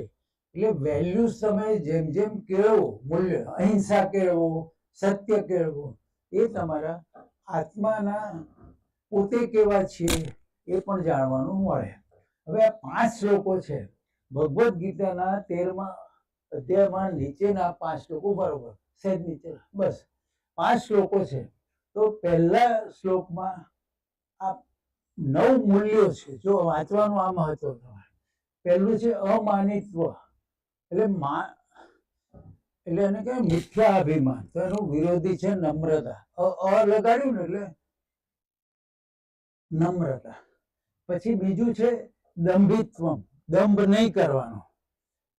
એટલે વેલ્યુઝ તમે જેમ જેમ કેળવો, મૂલ્ય, અહિંસા કેળવો, સત્ય કેળવો, એ તમારા આત્માના પોતે કેવા છીએ એ પણ જાણવાનું મળે. હવે આ 5 શ્લોકો છે ભગવદ્ ગીતાના 13મા અધ્યાયમાં. નીચેના 5 શ્લોકો, બરોબર, સહેજ નીચેના, બસ 5 શ્લોકો છે. તો પહેલા શ્લોકમાં આ 9 મૂલ્યો છે. જો વાંચવાનું આ મહત્વ તમારે. પહેલું છે અમાનિત્વ, એટલે એને કહેવાય મિથ્યા અભિમાન. તો એનું વિરોધી છે નમ્રતા. લગાડ્યું ને એટલે નમ્રતા. પછી બીજું છે દંભિત્વમ, દંભ નહીં કરવાનો.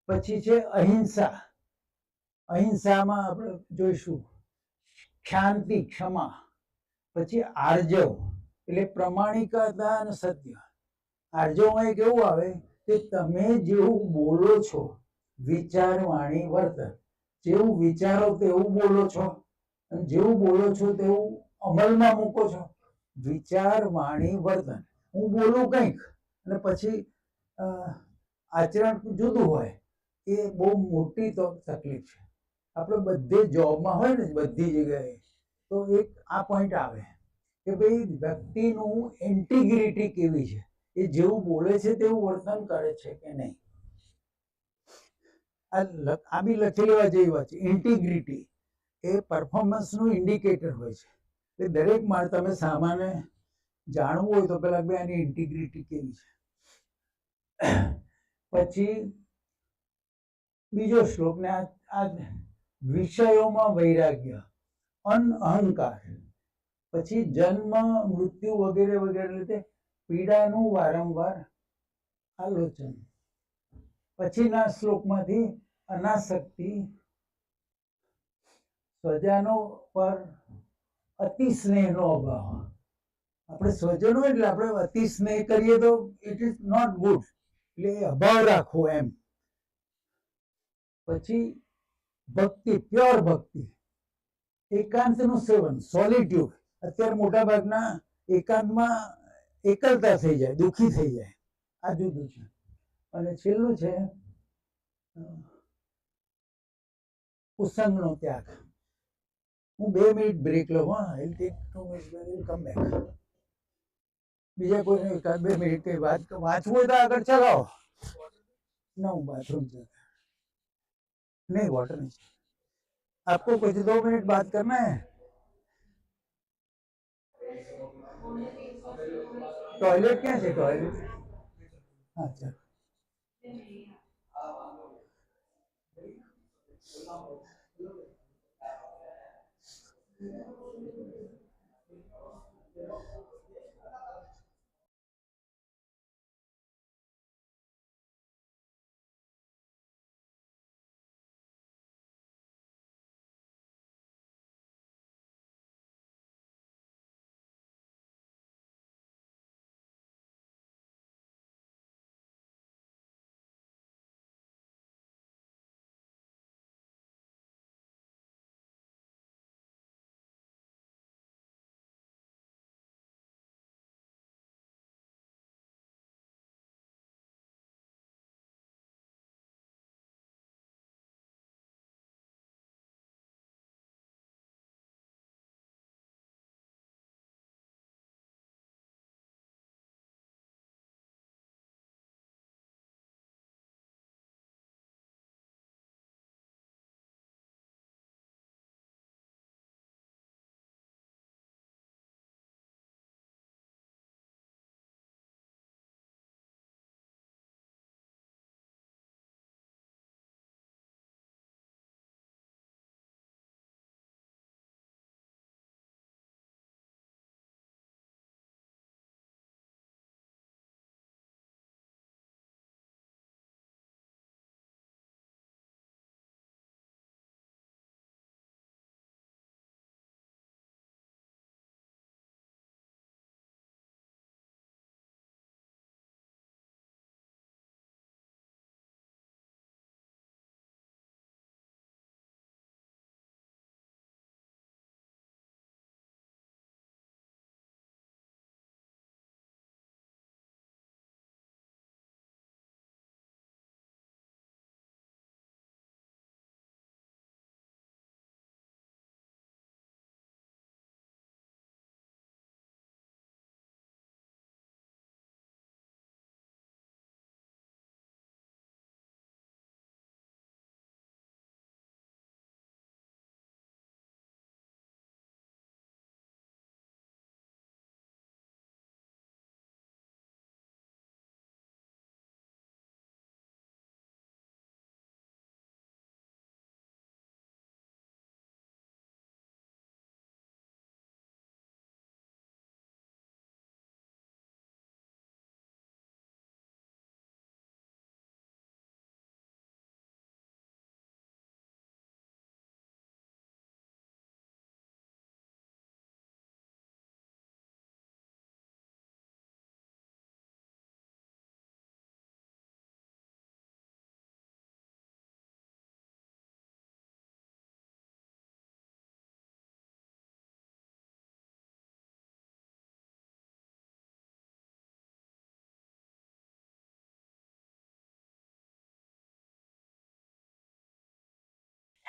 પછી છે અહિંસા. અહિંસામાં આપણે જોઈશું શાંતિ, ક્ષમા. પછી આર્જવ, એટલે પ્રમાણિકતા અને સત્ય. આર્જવમાં એક એવું આવે કે તમે જેવું બોલો છો, વિચાર, વાણી, વર્તન, જેવું વિચારો તેવું બોલો છો, અને જેવું બોલો છો તેવું અમલમાં મૂકો છો. વિચાર, વાણી, વર્તન. હું બોલું કંઈક અને પછી આચરણ જુદું હોય, એ બહુ મોટી તકલીફ છે. આપણે બધે જોબમાં હોય ને, બધી જગ્યાએ, તો એક આ પોઈન્ટ આવે કે ભાઈ વ્યક્તિનું ઇન્ટિગ્રિટી કેવી છે, એ જેવું બોલે છે તેવું વર્તન કરે છે કે નહીં. આ બી લખી લેવા જેવી વાત છે. ઇન્ટિગ્રિટી એ પરફોર્મન્સનું ઇન્ડિકેટર હોય છે. એ દરેક માળ તમે સામાન્ય જાણવું હોય તો પેલા બે આની ઇન્ટિગ્રિટી કેવી છે. પછી બીજો શ્લોક ને આ વિષયોમાં વૈરાગ્ય, અહંકાર. પછી જન્મ, મૃત્યુ વગેરે વગેરે રીતે પીડાનું વારંવાર આલોચન. પછીના શ્લોકમાંથી અનાસક્તિ, સ્વજાનો પર અતિ સ્નેહનો અભાવ. આપણે સ્વજનો એટલે આપણે અતિ સ્નેહ કરીએ તો ઇટ ઇઝ નોટ ગુડ. એટલે અભાવ રાખવો એમ. પછી ભક્તિ, પ્યોર ભક્તિ, એકાંતનું સેવન, સોલિટ્યુડ. અત્યારે મોટા ભાગના એકાંતમાં એકલતા થઈ જાય, દુઃખી થઈ જાય, આ જુદું છે. અને છેલ્લું છે કુસંગનો ત્યાગ. હું 2 મિનિટ બ્રેક લઉં. હા, I'll take 2 minutes, we'll come back. બીજા કોઈને 1-2 મિનિટ કઈ વાત વાંચવું હોય તો આગળ ચલાવો. ના, હું बाथरूम से नहीं, वाटर नहीं. आपको कुछ 2 मिनट बात करना है. टॉयलेट क्या है? टॉयलेट. अच्छा.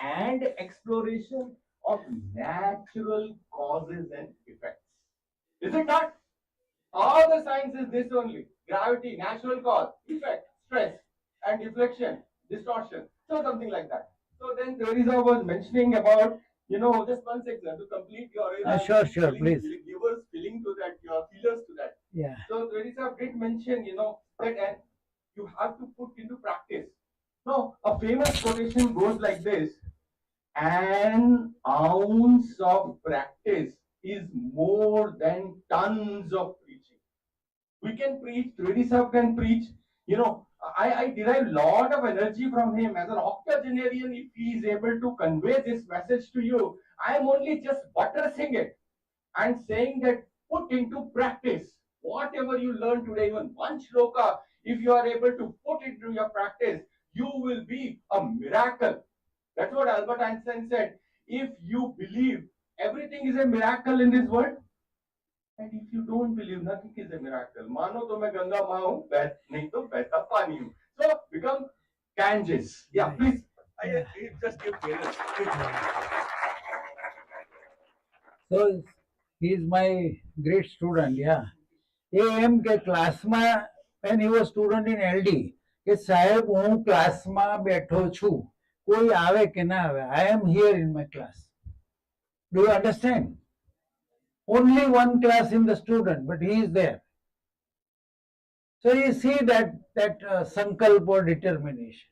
and exploration of natural causes and effects. Is it not? All the science is this only: gravity, natural cause, effect, stress, and deflection, distortion. So something like that. So then Teresa was mentioning about, just one second to complete your Sure, please. give us feeling to that, your feelers to that. Yeah. So Teresa did mention, that and you have to put into practice. No, a famous quotation goes like this: an ounce of practice is more than tons of preaching. We can preach, Trivedi can preach, I derive a lot of energy from him as an octogenarian. If he is able to convey this message to you, I am only just buttressing it and saying that put into practice whatever you learn today, even one shloka, if you are able to put it into your practice, you will be a miracle. That's what Albert Einstein said. If you believe everything is a miracle in this world, and if you don't believe, nothing is a miracle. मानो तो मैं गंगा माँ हूँ, नहीं तो बहता पानी हूँ. So become Ganges. Yeah, please. Just give Venus. So he is my great student, yeah. એ એમ કે ક્લાસમાં when he was student in LD કે સાહેબ હું ક્લાસમાં બેઠો છું, કોઈ આવે કે ના આવે, I am here in my class. Do you understand? Only one class in the student, but he is there. So you see that sankalp or determination.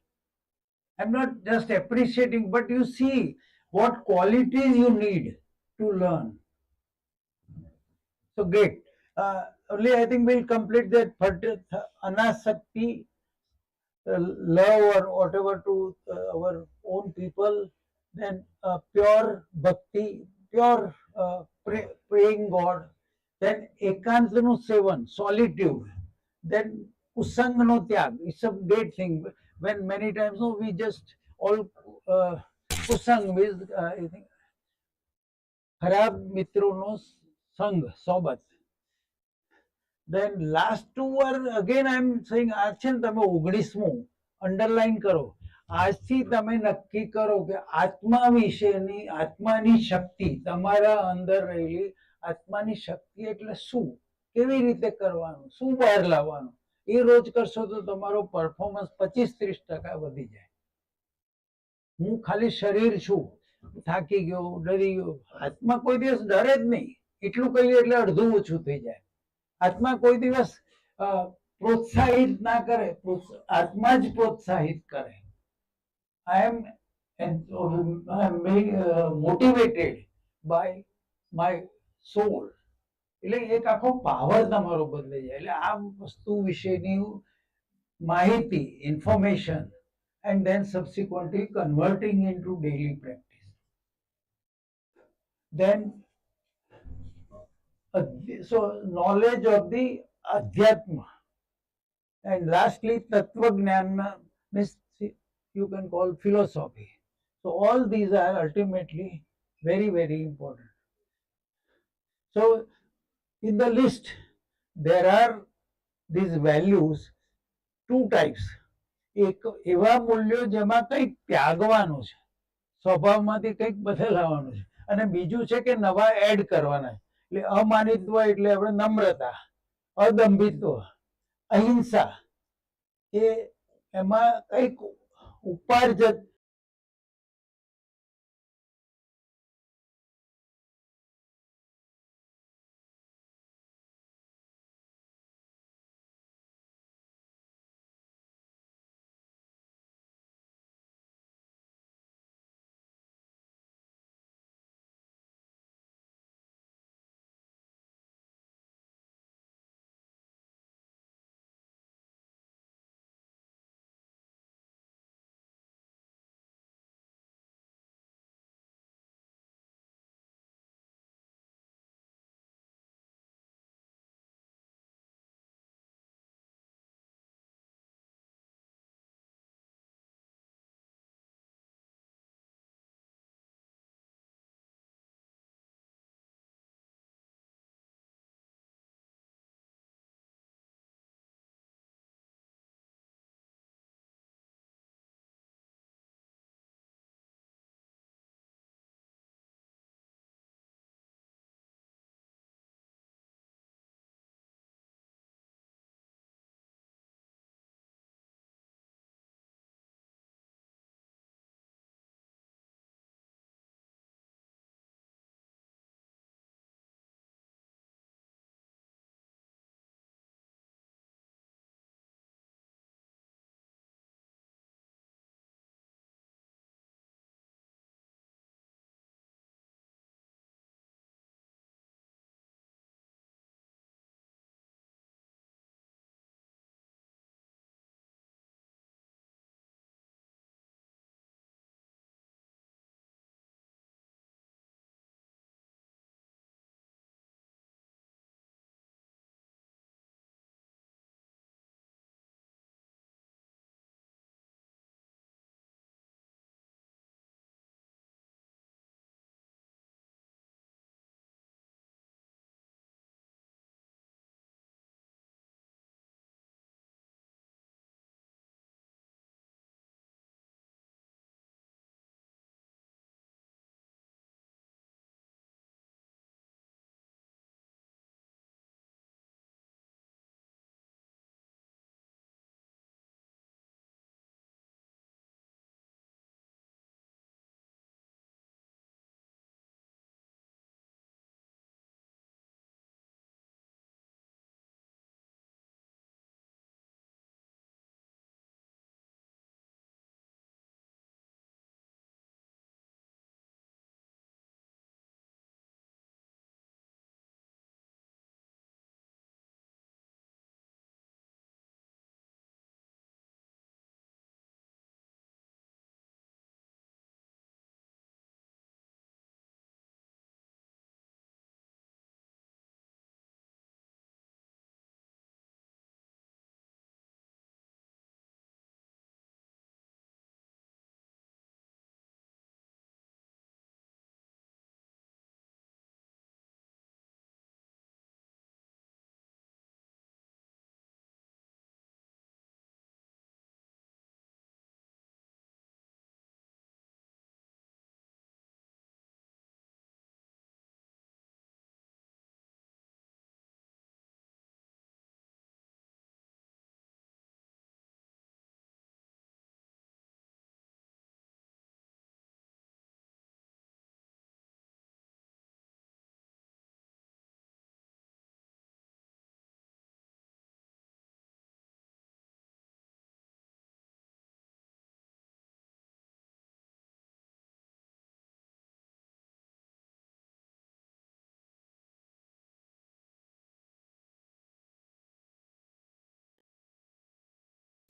I'm not just appreciating, but you see what qualities you need to learn. So great. Only I think we'll complete that anasakti, love or whatever to our own people. Then pure bhakti, pure praying God. Then ekantanu sevan, solitude. Then kusangno tyag. It's a great thing. When many times no, we just all kusang means I think ખરાબ મિત્રોનો સંગ સોબત. Then last two are again I am saying આ છે ને તમે 19મું underline કરો. આજથી તમે નક્કી કરો કે આત્મા વિશેની આત્માની શક્તિ, તમારા અંદર રહેલી આત્માની શક્તિ એટલે શું, કેવી રીતે કરવાનું, શું બહાર લાવવાનું, એ રોજ કરશો તો તમારો પરફોર્મન્સ 25-30% વધી જાય. હું ખાલી શરીર છું, થાકી ગયો, ડરી ગયો. આત્મા કોઈ દિવસ ડરે જ નહીં. એટલું કહીએ એટલે અડધું ઓછું થઈ જાય. આત્મા કોઈ દિવસ પ્રોત્સાહિત ના કરે, આત્મા જ પ્રોત્સાહિત કરે. I am being motivated by my soul. એટલે એક આખો પાવર તમારો બદલાઈ જાય. એટલે આ વસ્તુ વિશેની માહિતી, information, and then subsequently converting into daily practice. Then so knowledge of the adhyatma, and lastly tattva jnana means you can call philosophy. So all these are ultimately very, very important. So in the list there are these values, two types. એક એવા મૂલ્યો જેમાં કંઈક ત્યાગવાનું છે, સ્વભાવમાંથી કંઈક બદલાવાનું છે, અને બીજું છે કે નવા એડ કરવાના. એટલે અમાનિત્વ એટલે આપણે નમ્રતા, અદંભિત્વ, અહિંસા, એ એમાં કંઈક ઉપાર્જક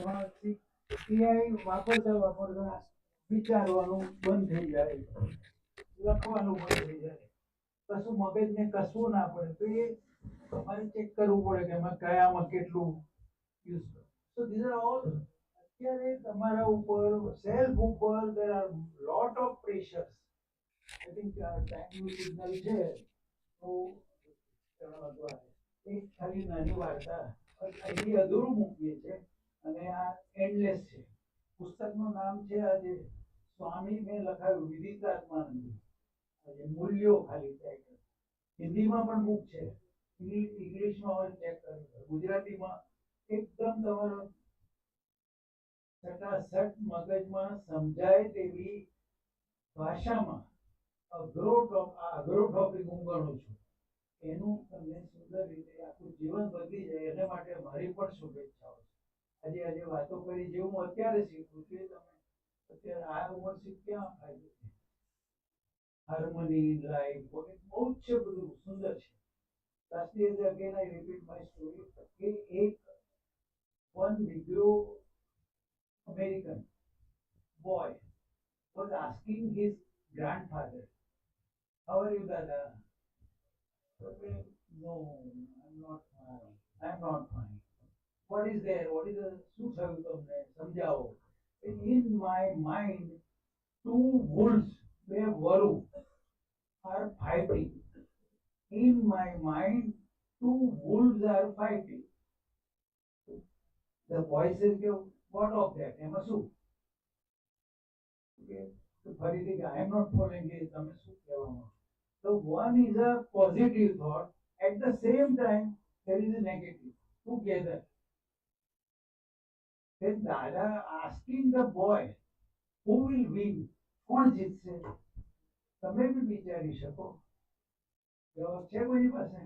AI વાપરતા વિચારવાનું બંધ થઈ જાય, લખવાનું બંધ થઈ જાય, કશું મગજને કશું ના પડે. તો એ તમારે ચેક કરવું પડે કે એમાં કયામાં કેટલું યુઝ કરો. So these are all અત્યારે તમારા ઉપર સેલ્ફ ઉપર there are lot of pressures. I think time signal છે તો એક ખાલી નાની વાર્તા અહીંથી અધૂરું મૂકીએ છે અને આ એન્ડલેસ છે. પુસ્તકનું નામ છે આજે સ્વામી મેં લખાયું વિદિતાત્માનંદ, આજે મૂલ્યો ખાલી ટાઇટલ. હિન્દીમાં પણ બુક છે, ઇંગ્લિશમાં ચેક કરી, ગુજરાતીમાં એકદમ તમારો સટાસટ મગજમાં સમજાય તેવી ભાષામાં અઘરો ટોપિક હું ગણું છું. એનું તમને સુંદર રીતે આખું જીવન બદલી જાય એના માટે મારી પણ શુભેચ્છાઓ છે. આજે વાતો કરી જે હું અત્યારે શીખું છું તમે અત્યારે આ ઉંમર શીખ ક્યાં ફાયદો છે. હાર્મની લાઈફ બહુ જ છે, બધું સુંદર છે. Last year again I repeat my story કે એક one Negro American boy was asking his grandfather, how are you dada? Okay, no, I'm not fine. I'm not fine. What is there? What is the શું થયું તમને સમજાવો. In my mind, two wolves, બે વરુ are fighting. In my mind, two wolves are fighting. The boy says, what of that? એમાં શું? Okay, so ફરીથી I am not following it. તમે શું કહેવા માંગો? So one is a positive thought. At the same time, there is a negative. Together. Then Dada asking the boy, who will win? કોણ જીતશે? તમે બી વિચારી શકો. જવાબ છે કોઈની પાસે?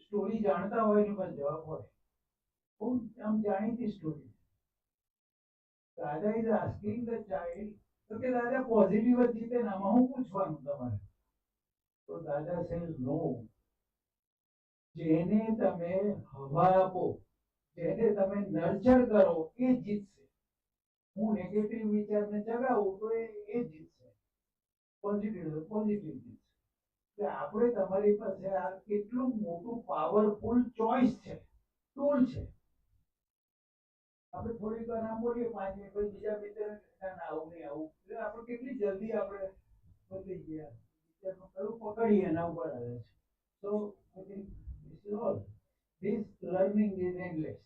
સ્ટોરી જાણતા હોય એની પાસે જવાબ હોય. બહુ આમ જાણીતી સ્ટોરી. દાદા ઇઝ આસ્કિંગ ધ ચાઇલ્ડ, તો કે દાદા પોઝિટિવ જ જીતે ને આમાં હું પૂછવાનું તમારે? તો દાદા સેઝ નો. જેને તમે હવા આપો, જેને તમે નર્ચર કરો એ જીતશે. હું નેગેટિવ વિચારને જગાવું તો એ જીતશે, પોઝિટિવ જીતશે. આપણે તમારી પાસે આ કેટલું મોટું પાવરફુલ ચોઇસ છે, ટૂલ છે. આપણે થોડીક વાર આમ બોલીએ 5 મિનિટ પછી બીજા મિત્ર ના આવું નહીં આવું, એટલે આપણે કેટલી જલ્દી આપણે બદલી ગયા, વિચારનું કયું પકડીએ એના ઉપર આવે છે. So I think this is all. This learning is endless.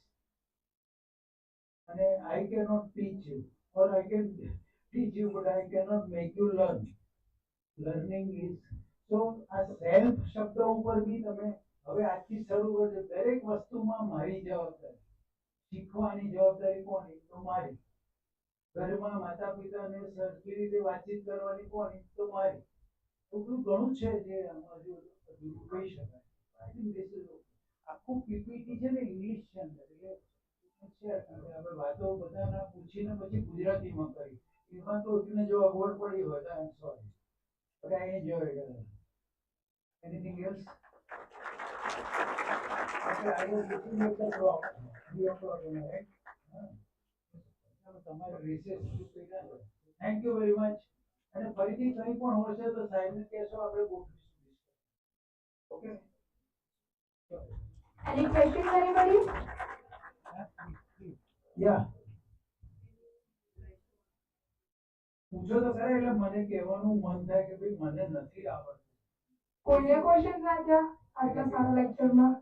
And I cannot teach you, or I can teach you, but I cannot make you learn. Learning is so આ સેલ્ફ શબ્દ ઉપર બી તમે હવે આજથી શરૂ કરજો. દરેક વસ્તુમાં મારી જવાબદારી, શીખવાની જવાબદારી કોની? તો મારી. ઘરમાં માતા પિતાને સરખી રીતે વાતચીત કરવાની કોની? તો મારી. એટલું ઘણું છે જે આમાં હજુ કહી શકાય. આઈ થિંક ધીસ ઇઝ આખું પીપીટી છે ને ઇંગ્લિશ છે અંદર, એટલે છે આપણે વાતો બધાના પૂછીને પછી ગુજરાતીમાં કરી. એમાં તો એકને જો અગવડ પડી હોય તો I am sorry, but I enjoyed it. Anything else? Okay, I was looking at the clock. 3 o'clock, right? તમારે recess કર્યા છે. Thank you very much. અને ફરીથી કંઈ પણ હશે તો સાહેબને કહેશો, આપણે ગોઠવીશું. Okay? Any questions, anybody? Yeah. પૂછો તો ખરા, એટલે મને કહેવાનું મન થાય કે ભાઈ મને નથી આવડતું. કોઈને ક્વેશ્ચન રાજા આટલા સારા લેક્ચરમાં?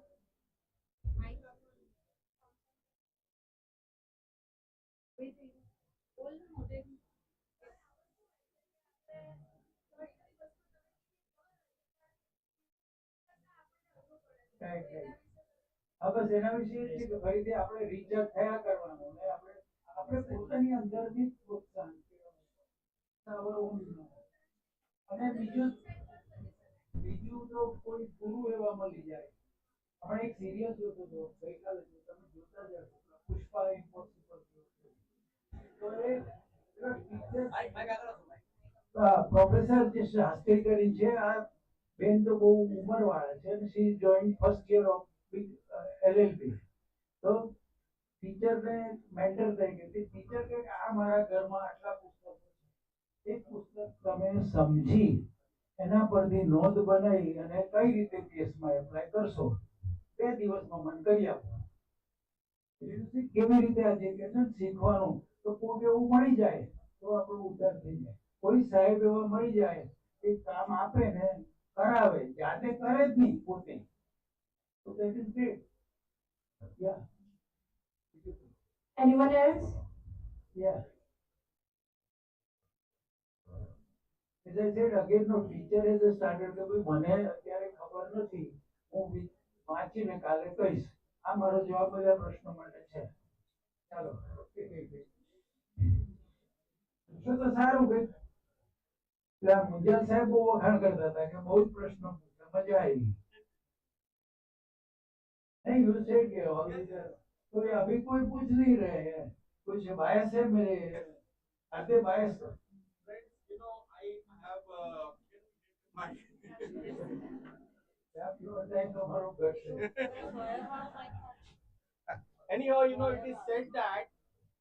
હા, બસ એના વિશે જ છે કે ફરીથી આપણે રિચાર્જ થયા કરવાનું ને આપણે પોતાની અંદરથી પ્રોત્સાહન અને બીજું તો કોઈ ગુરુ એવા મળી જાય. આપણે એક સિરિયલ જોતો હતો ગઈકાલે, તમે જોતા જ હશો, પુષ્પા ઇમ્પોસિબલ. તો એ પ્રોફેસર જે શાસ્ત્રી કરી છે, આ બેન તો બહુ ઉંમર વાળા છે અને she join first year of LLB. તો ટીચરને મેન્ટર તરીકે મારા ઘરમાં આટલા પુસ્તકો છે, એક પુસ્તક તમે સમજી એના પરથી નોંધ બનાવી અને કઈ રીતે કેસમાં એપ્લાય કરશો 2 દિવસમાં મને કરી આપો. કેવી રીતે આ જે કે છે શીખવાનું, તો કોઈક એવું મળી જાય તો આપણો ઉદ્ધાર થઈ જાય. કોઈ સાહેબ એવા મળી જાય કે કામ આપે ને કરાવે, જાતે કરે જ નહીં પોતે, તો that is great. Yeah. Anyone else? Yeah. As I said again, no teacher has started કે ભાઈ મને અત્યારે ખબર નથી, હું વાંચીને કાલે કહીશ. આ મારો જવાબ બધા પ્રશ્નો માટે છે. ચાલો તો સારું કે પેલા મુંજલ સાહેબ બહુ વખાણ કરતા હતા કે બહુ જ પ્રશ્નો પૂછ્યા, મજા આવી. नहीं यू सेड कि ऑल कोई अभी कोई पूछ नहीं रहे हैं, कुछ बायस है मेरे आते बायस. Friends, you know, I have my आप लोग टाइम तो हमारो गट है. anyhow, you know, it is said that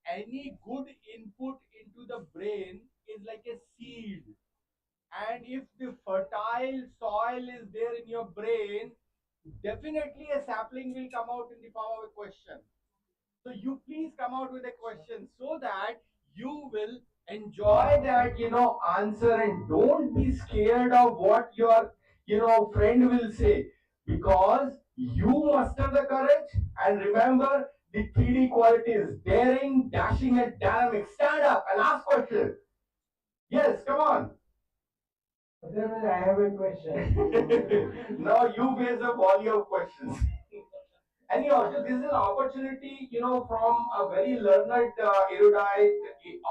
any good input into the brain is like a seed, and if the fertile soil is there in your brain, definitely a sapling will come out in the form of a question. So you please come out with a question so that you will enjoy that, you know, answer, and don't be scared of what your, you know, friend will say, because you muster the courage and remember the 3D qualities: daring, dashing, and dynamic. Stand up and ask questions. Yes, come on. Otherwise, I have a question. Now you face a volley of questions. Anyhow, so this is an opportunity, you know, from a very learned, erudite,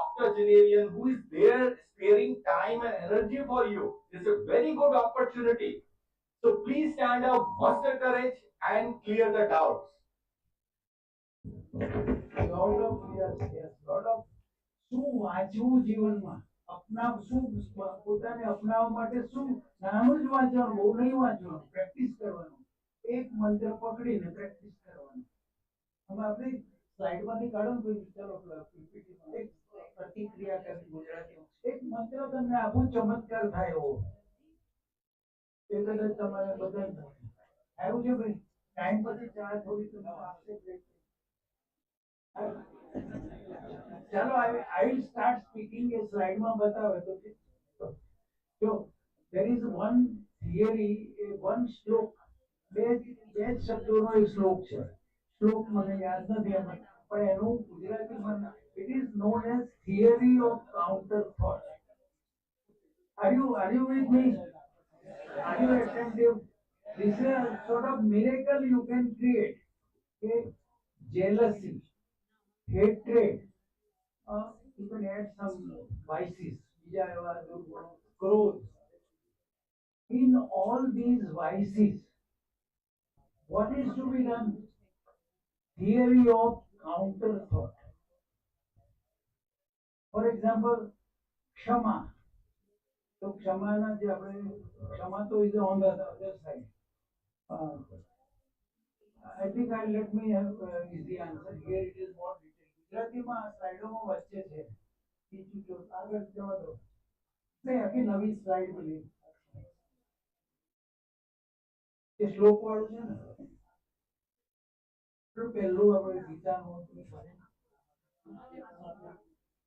octogenarian who is there sparing time and energy for you. It's a very good opportunity. So please stand up, muster courage, and clear the doubts. Lot of yes, yes, lot of શું વાંચવું જીવનમાં, અપનાવ શું પોતાને અપનાવવા માટે શું નાનું જ વાંચવાનું, બહુ નહીં વાંચવાનું, પ્રેક્ટિસ કરવાનું. એક મંત્ર પકડીને પ્રેક્ટિસ કરવાનું. હવે આપણે સ્લાઇડમાંથી કાઢો ને કોઈ ચાલો પીપીટીમાં એક પ્રતિક્રિયા કરી ગુજરાતીમાં, એક મંત્ર તમને આખું ચમત્કાર થાય એવો એ કદાચ તમારે બધા આવ્યું છે ભાઈ. ટાઈમ પછી ચા થોડી તમને આપશે. ચાલો I will start speaking એ સ્લાઇડમાં બતાવે તો જો there is one theory, one શ્લોક, બે જ શબ્દોનો એક શ્લોક છે. શ્લોક મને યાદ નથી એમાં, પણ એનું ગુજરાતીમાં it is known as theory of counter thought. Are you with me? Are you attentive? This is a sort of miracle you can create. Okay? Jealousy, hatred, you can add some vices, growth. In all these vices, what is to be done? Theory of counter thought. For example, Kshama. So Kshama na je apne Kshama to is on the other side. I think let me have easy answer. Here it is more detailed. ગુજરાતીમાં સ્લાઇડોમાં વચ્ચે છે. આગળ જવા દો. નહીં આખી નવી slide પેલી એ શ્લોક વાળું છે ને પહેલું આપણે ગીતાનું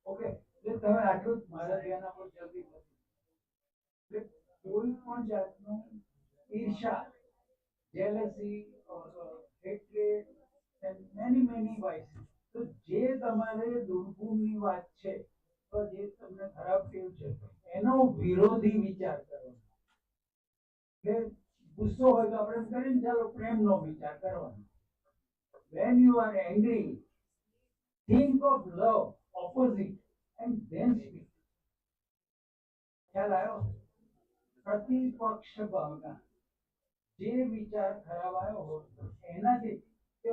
ઓકે. એટલે તમે આટલું જ મારા ધ્યાન આપો જલ્દી. એટલે કોઈ પણ જાતનું ઈર્ષા, jealousy or hatred and many vices. તો જે તમારે દુર્ગુણની વાત છે, તો જે તમને ખરાબ ટેવ છે, એનો વિરોધી વિચાર કરવાનો. કે ગુસ્સો હોય તો આપણે એમ કરીને ચાલો પ્રેમનો વિચાર કરવાનો. When you are angry, think of love, opposite, and then speak. ખ્યાલ આવ્યો? પ્રતિપક્ષ ભાવના. જે વિચાર ખરાબ આવ્યો હોય એનાથી કે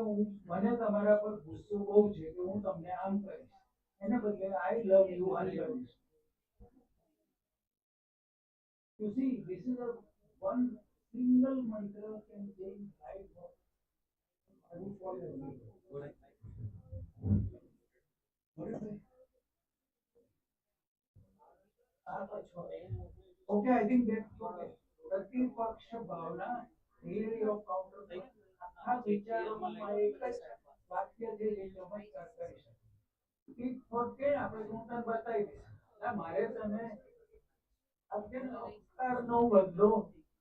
મને તમારા પર ગુસ્સો બહુ છે કે હું તમને આમ કરીશ, એને બદલે આઈ લવ યુ આમ કરીશ. You see, this is a one single mantra can change life of every. Okay, I think that's okay. પ્રતિપક્ષ Bhavna theory of counter thought આ વિચારોમાં એક જ વાક્ય છે જે ચમત્કાર કરી શકે. એક thought કે આપણે હું તને બતાવી દઈશ. ના મારે તને અપકાર નો બદલો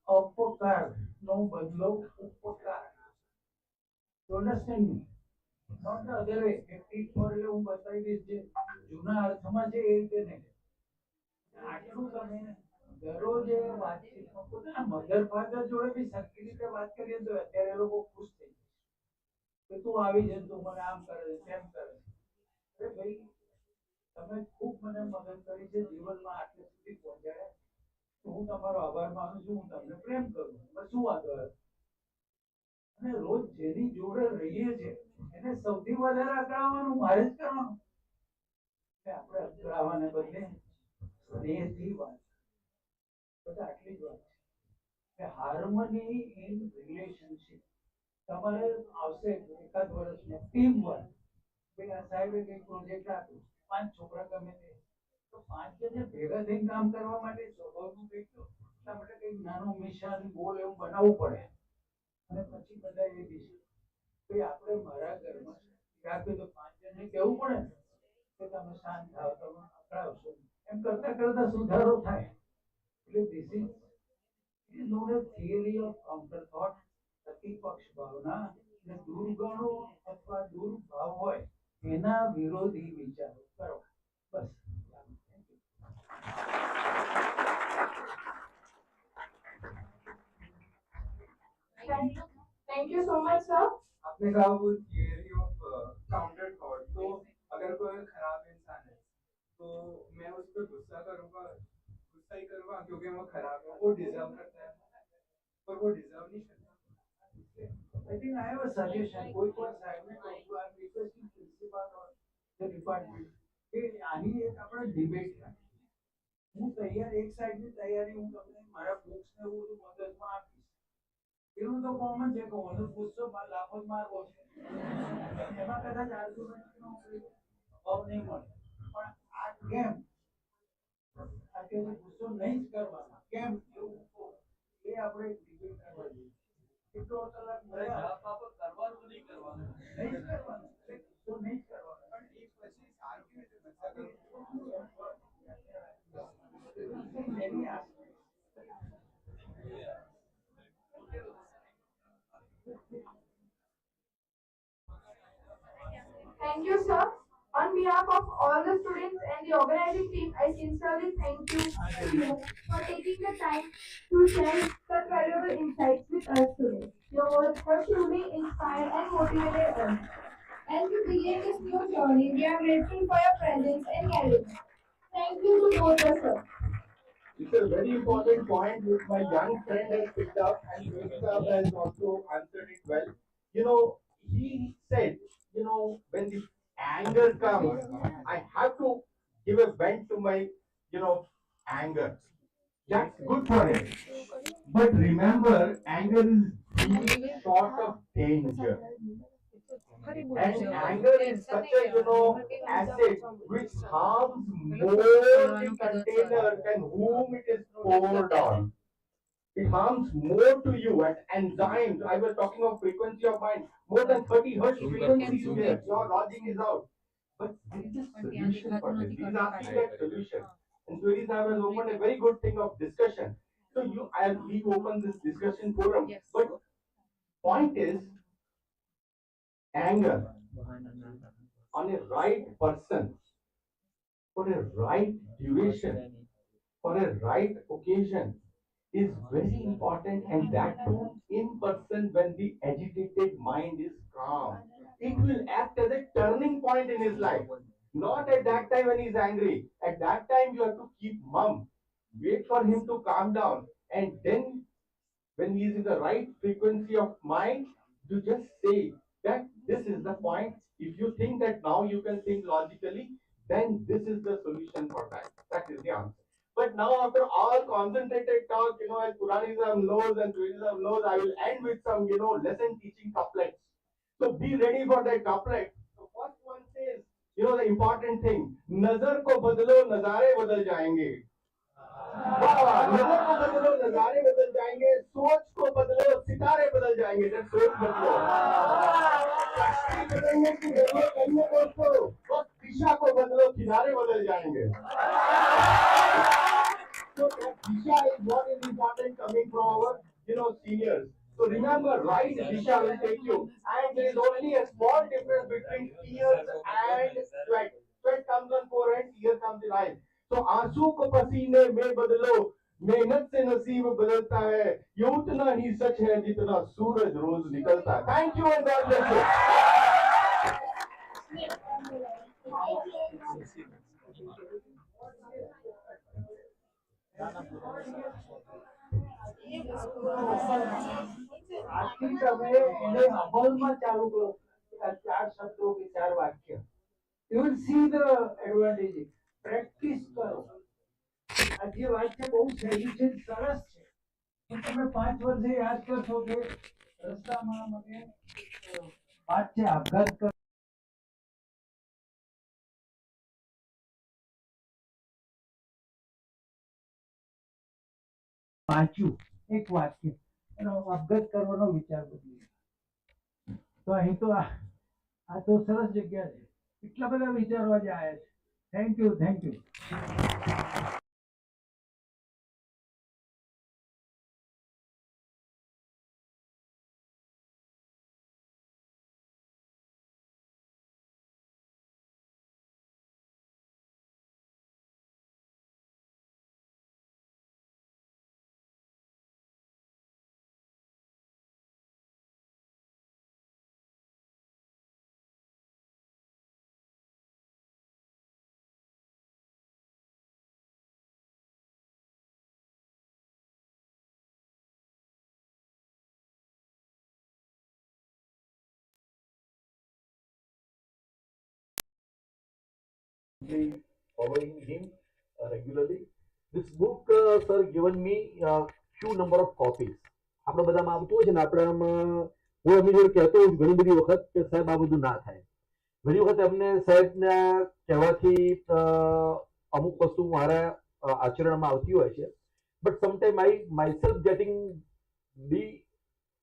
અપકાર નો બદલો ઉપકાર. You understand me? Not the other way. એક thought એટલે હું બતાવી દઈશ જે જૂના અર્થમાં છે એ રીતે નહીં. આટલું તમે દરરોજ વાતચીતમાં પોતાના મધર ફાધર જોડે બી સરખી રીતે વાત કરીએ તો અત્યારે એ લોકો ખુશ થઈ જાય કે તું આવી જાય તું મને આમ કરે છે તેમ કરે છે. અરે ભાઈ તમે ખૂબ મને મદદ કરી છે જીવનમાં આટલે સુધી પહોંચાડ્યા. હું તમારો આભાર માનું છું, હું તમને પ્રેમ કરું છું, શું વાંધો આવે? અને રોજ જેની જોડે રહીએ છે એને સૌથી વધારે અકળાવવાનું મારે જ કરવાનું. આપણે અકળાવવાને બદલે સ્નેહથી વાત બસ આટલી જ વાત છે. હાર્મની ઇન રિલેશનશિપ તમારે આવશે એકાદ વર્ષમાં ટીમ વર્ક. ભાઈ આ સાહેબે કઈ પ્રોજેક્ટ આપ્યો, 5 છોકરા ગમે તે તો 5 જણે ભેગા થઈને કામ કરવા માટે સ્વભાવનું કંઈક એટલા માટે કંઈક નાનું મિશન ગોલ એવું બનાવવું પડે અને પછી બધા એ દિશા ભાઈ આપણે મારા ઘરમાં રાખ્યું તો 5 જણને કહેવું પડે ને કે તમે શાંત થાવ તમે અકળાવશો એમ કરતા કરતા સુધારો થાય. એટલે this is known as theory of counter thought. પ્રતિપક્ષ ભાવના અને દુર્ગણો અથવા દુર્ભાવ હોય એના વિરોધી વિચારો કરો. બસ. Thank you so much, sir. आपने कहा वो थियरी ऑफ काउंटर थॉट. तो अगर कोई खराब इंसान है तो मैं उस पर गुस्सा करूंगा, गुस्सा ही करूंगा क्योंकि वो खराब है, वो डिजर्व करता है पर वो डिजर्व नहीं करता. I think I have a suggestion. કોઈ સાહેબ ને કહું છું આ requesting principal or the department કે આની એક આપણે ડિબેટ રાખીએ. હું તૈયાર એક સાઈડની તૈયારી હું તમને મારા બુક્સ ને બધું મદદમાં આપીશ. એવું તો કોમન છે કે ઓનો ગુસ્સો લાફો જ મારવો છે એમાં કદાચ આર્ગ્યુમેન્ટનો અભાવ નહીં મળે. પણ આ કેમ આ કે ગુસ્સો નહીં જ કરવાનો કેમ એવું એ આપણે ડિબેટ કરવા જોઈએ. કેટલો કલાક કરવાનું તો નહીં કરવાનું નહીં જ કરવાનું તો નહીં જ કરવાનું પણ એ પછી સારું કેવી રીતે એની Thank you, sir. On behalf of all the students and the organizing team, I sincerely thank you for taking the time to share such valuable insights with us today. Your words have truly inspired and motivated us. As we begin this new journey, we are grateful for your presence and guidance. Thank you to both of us. It's a very important point which my young friend has picked up and Shweta has also answered it well. He said, when the anger comes, I have to give a vent to my, anger. That's good for him. But remember, anger is being sort of danger. And anger is such a, acid which harms more the container than whom it is poured on. It harms more to you and enzymes. I was talking of frequency of mind. More than 30 hertz frequency is there. Your logic is out. But there is a solution for this. These are that solution. And so I was opened a very good thing of discussion. So we open this discussion forum. But point is, anger on a right person, for a right duration, for a right occasion is very important, and that too in person when the agitated mind is calm. It will act as a turning point in his life. Not at that time when he's angry. At that time you have to keep mum. Wait for him to calm down. And then when he is in the right frequency of mind, you just say that this is the point. If you think that now you can think logically, then this is the solution for that. That is the answer. But now after all concentrated talk, as Puranism knows and Judaism knows, I will end with some, lesson teaching couplets. So be ready for that couplet. The first one says, the important thing, nazar ko badlo, nazare badal jayenge. लोगों को बदलो, नजारे बदल जाएंगे, सोच को बदलो, सितारे बदल जाएंगे जब सोच बदलो। कश्ती बदलने की जरूरत नहीं है दोस्तों, बस दिशा को बदलो, किनारे बदल जाएंगे। So that disha is what is important coming from our, seniors. So remember, right disha will take you, and there is only a small difference between tears and sweat. Sweat comes on forehead, tears comes in eyes. So आंसू को पसीने में बदलो, मेहनत से नसीब बदलता है, ये उतना ही सच है जितना सूरज रोज निकलता है। Thank you and God bless you. આજથી તમે એને અમલમાં ચાલુ કરો આ ચાર શબ્દો કે ચાર વાક્ય you will see the advantage practice કરો આ જે વાત છે બહુ સહેલી છે સરસ છે તો તમે 5 વર્ષે યાદ કરશો કે રસ્તામાં મને વાત છે આપઘાત કર વાંચ્યું એક વાક્ય એનો આપઘાત કરવાનો વિચાર બદલી તો અહીં તો આ તો સરસ જગ્યા છે એટલા બધા વિચારવા જ આવ્યા છે thank you following him regularly. This book, sir, given me few number of copies. આપણે બધામાં આવતું હોય છે ને આપણામાં હું એમની જોડે કહેતો હોઉં ઘણી બધી વખત કે સાહેબ આ બધું ના થાય ઘણી વખત એમને સાહેબના કહેવાથી અમુક વસ્તુ મારા આચરણમાં આવતી હોય છે but sometime I myself getting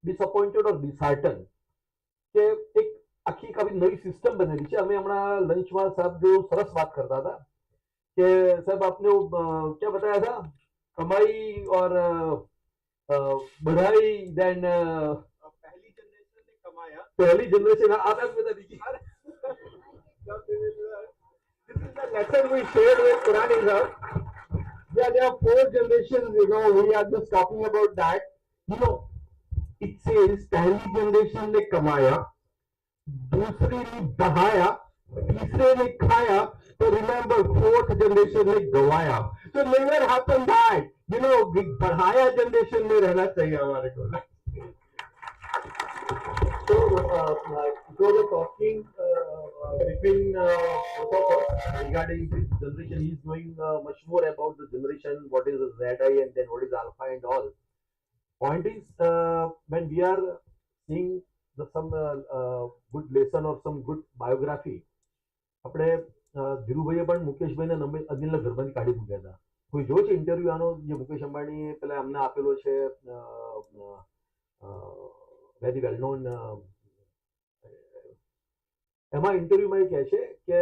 disappointed or disheartened કે એક આખી એક આવી નવી સિસ્ટમ બનેલી છે અમે હમણાં લંચમાં સાહેબ જો સરસ વાત કરતા હતા કે સાહેબ આપને क्या बताया था कमाई और बढ़ाई देन पहली जनरेशन आप बता दीजिए this is the lesson we shared with Purani sir. Yeah, there are 4 generations, we are just talking about that. It says पहली जनरेशन ने कमाया दूसरे ने बढ़ाया तीसरे ने खाया तो रिमेंबर 4th जनरेशन ने गवाया तो नेवर हैपन दैट बढ़ाया जनरेशन में रहना चाहिए हमारे को so it was a talking between both of us regarding this generation. He is knowing much more about the generation, what is the ZI and then what is alpha and all. Point is when we are seeing some good lesson or some good biography આપણે ધીરુભાઈએ પણ મુકેશભાઈને અનિલના ઘરમાંથી કાઢી મૂક્યા હતા કોઈ જોયો છે interview આનો જે મુકેશ અંબાણી પેલા અમને આપેલો છે વેરી વેલ નોન એમાં ઇન્ટરવ્યુમાં એ કહે છે કે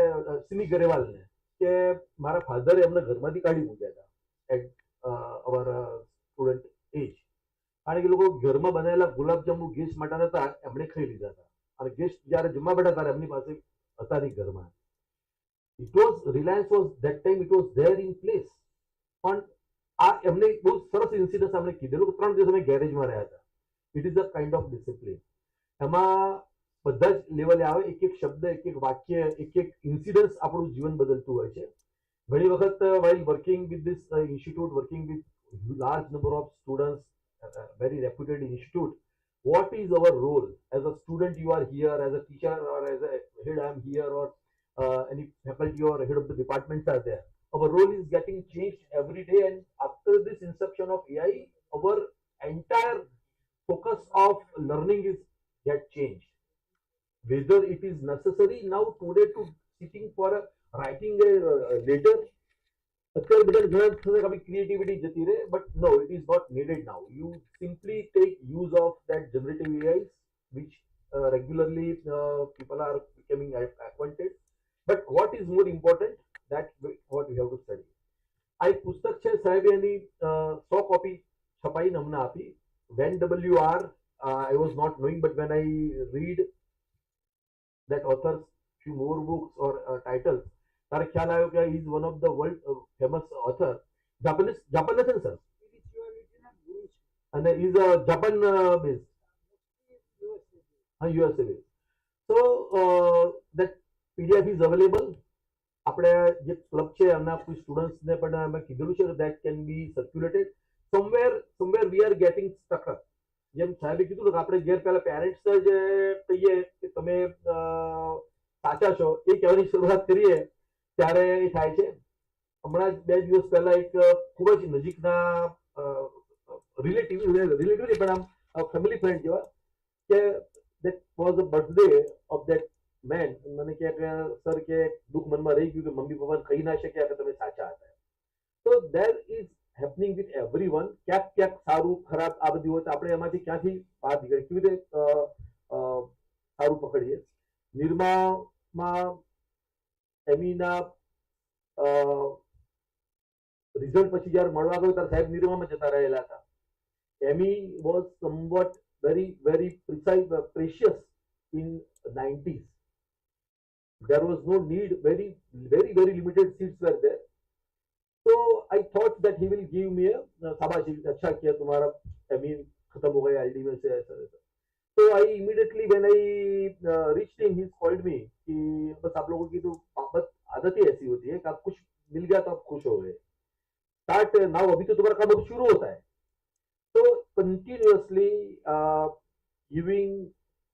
સિમી ગરેવાલને કે મારા ફાધરે એમને ઘરમાંથી કાઢી મૂક્યા હતા એટ અવર સ્ટુડન્ટ એજ કારણ કે લોકો ઘરમાં બનાવેલા ગુલાબજાંબુ ગેસ્ટ માટે હતા એમણે ખાઈ લીધા હતા અને ગેસ્ટ જ્યારે જમવા બેઠા ત્યારે એમની પાસે હતા નહીં ઘરમાં it was Reliance was that time it was there in place પણ આ એમને બહુ સરસ ઇન્સિડન્સ અમને કીધેલું 3 દિવસ અમે ગેરેજમાં રહ્યા હતા it is a kind of discipline એમાં બધા જ લેવલે આવે એક એક શબ્દ એક એક વાક્ય એક એક ઇન્સિડન્સ આપણું જીવન બદલતું હોય છે ઘણી વખત while working with this institute working with large number of students very reputed institute what is our role as a student you are here as a teacher or as a head I am here or any faculty or head of the departments are there our role is getting changed every day and after this inception of AI our entire focus of learning is get changed whether it is necessary now today to sitting for writing a letter અત્યારે બધા ઘણા થશે કે આપણી creativity જતી રહે, but no, it is not needed now. You simply take use of that generative AIs which regularly people are becoming acquainted. But what is more important, that what we have to study. આ એક પુસ્તક છે સાહેબે એની 100 copy છપાઈને અમને આપી. When WR, I was not knowing, but when I read that author's few more books or titles, તારે ખ્યાલ આવ્યો કે he is one of the world famous author. Japanese છે ને સર, અને is a Japan based, USA based. So that PDF is available. આપણે જે club છે એમના કોઈ સ્ટુડન્ટ્સને પણ અમે કીધેલું છે that can be circulated. somewhere we are getting stuck up. જેમ સાહેબે કીધું કે આપણે ઘેર પહેલા પેરેન્ટ્સને જે કહીએ કે તમે સાચા છો એ કહેવાની શરૂઆત કરીએ ત્યારે એ થાય છે. હમણાં જ 2 દિવસ પહેલા એક ખૂબ જ નજીકના રિલેટિવ પણ આમ ફેમિલી ફ્રેન્ડ જેવા કે that was the birthday of that man. મને કહે કે સર કે દુઃખ મનમાં રહી ગયું કે મમ્મી પપ્પાને કહી ના શક્યા કે તમે સાચા હતા. So there is happening with everyone. ક્યાંક સારું ખરાબ આ બધી હોય તો આપણે એમાંથી ક્યાંથી બહાર નીકળીએ, કેવી રીતે સારું પકડીએ. નિરમામાં એમીના રિઝલ્ટ પછી જયારે મળવા ગયો ત્યારે સાહેબ નિરમામાં જતા રહેલા હતા. એમી was સમવટ very precious in 90s. There was no need, very limited seats were there. So I thought that he will give me a शाबाशी, अच्छा किया तुम्हारा एमी खत्म हो गया आईडी में से ऐसा. So I immediately when I reached him, he called me कि बस आप लोगों की तो आदत ही ऐसी होती है कि आप कुछ मिल गया तो आप खुश हो गए. स्टार्ट नाउ, अभी तो तुम्हारा काम अब शुरू होता है. So continuously giving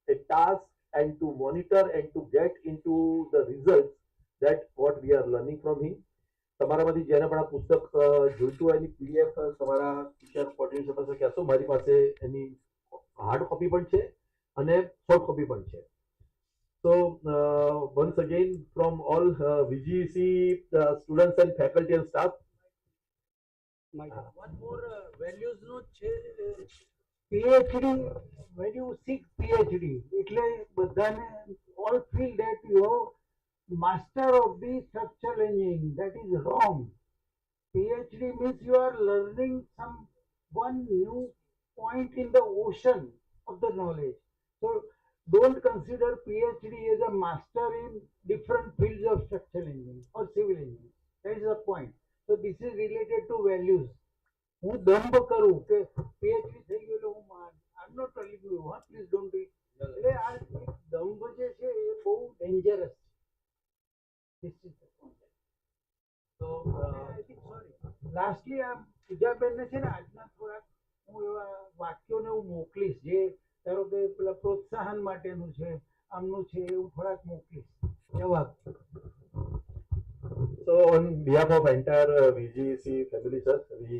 a task and to monitor and to get into the results, that what we are learning from him. તમારામાંથી જેને પણ આ પુસ્તક જોઈતું હોય એની PDF તમારા ટીચર કોર્ડિનેટર પાસે કહેશો. મારી પાસે એની હાર્ડ કોપી પણ છે અને સોફ્ટ કોપી પણ છે. So once again from all VGC students and faculty and staff, one more values નો છે PhD. when you seek PhD એટલે બધાને all feel that you are master of the structural engineering. That is wrong. PhD means you are learning one new point in the ocean of the knowledge. So don't consider PhD as a master in different fields of structural engineering or civil engineering. That is the point. So this is related to values. હું દંભ કરું કે PhD થઈ ગયેલો હું I'm not telling you, please don't do it. એટલે આ એક દંભ જે છે એ બહુ ડેન્જરસ છે. This is the point. So I think sorry. Lastly પૂજાબેનને છે ને આજના થોડાક હું એવા વાક્યોને હું મોકલીશ જે ધારો કે પેલા પ્રોત્સાહન માટેનું છે, આમનું છે, એવું થોડાક મોકલીશ જવાબ. So on behalf of entire VGC family, sir, we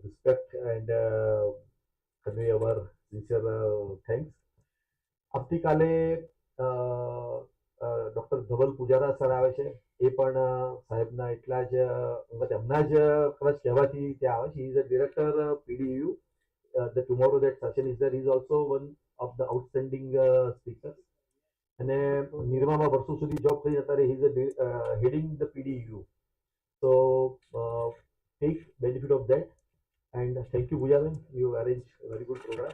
respect and convey our sincere thanks. આવતીકાલે ડોક્ટર ધવલ પૂજારા સર આવે છે. એ પણ સાહેબના એટલા જ એમના જ કદાચ કહેવાથી ત્યાં આવે છે. He is a director PDU. The tomorrow that session is there. He is also one of the outstanding speakers. અને નિરમામાં વર્ષો સુધી જોબ કરી અત્યારે he is heading the PDU. So take benefit of that and thank you Pujaben. You arrange a very good program.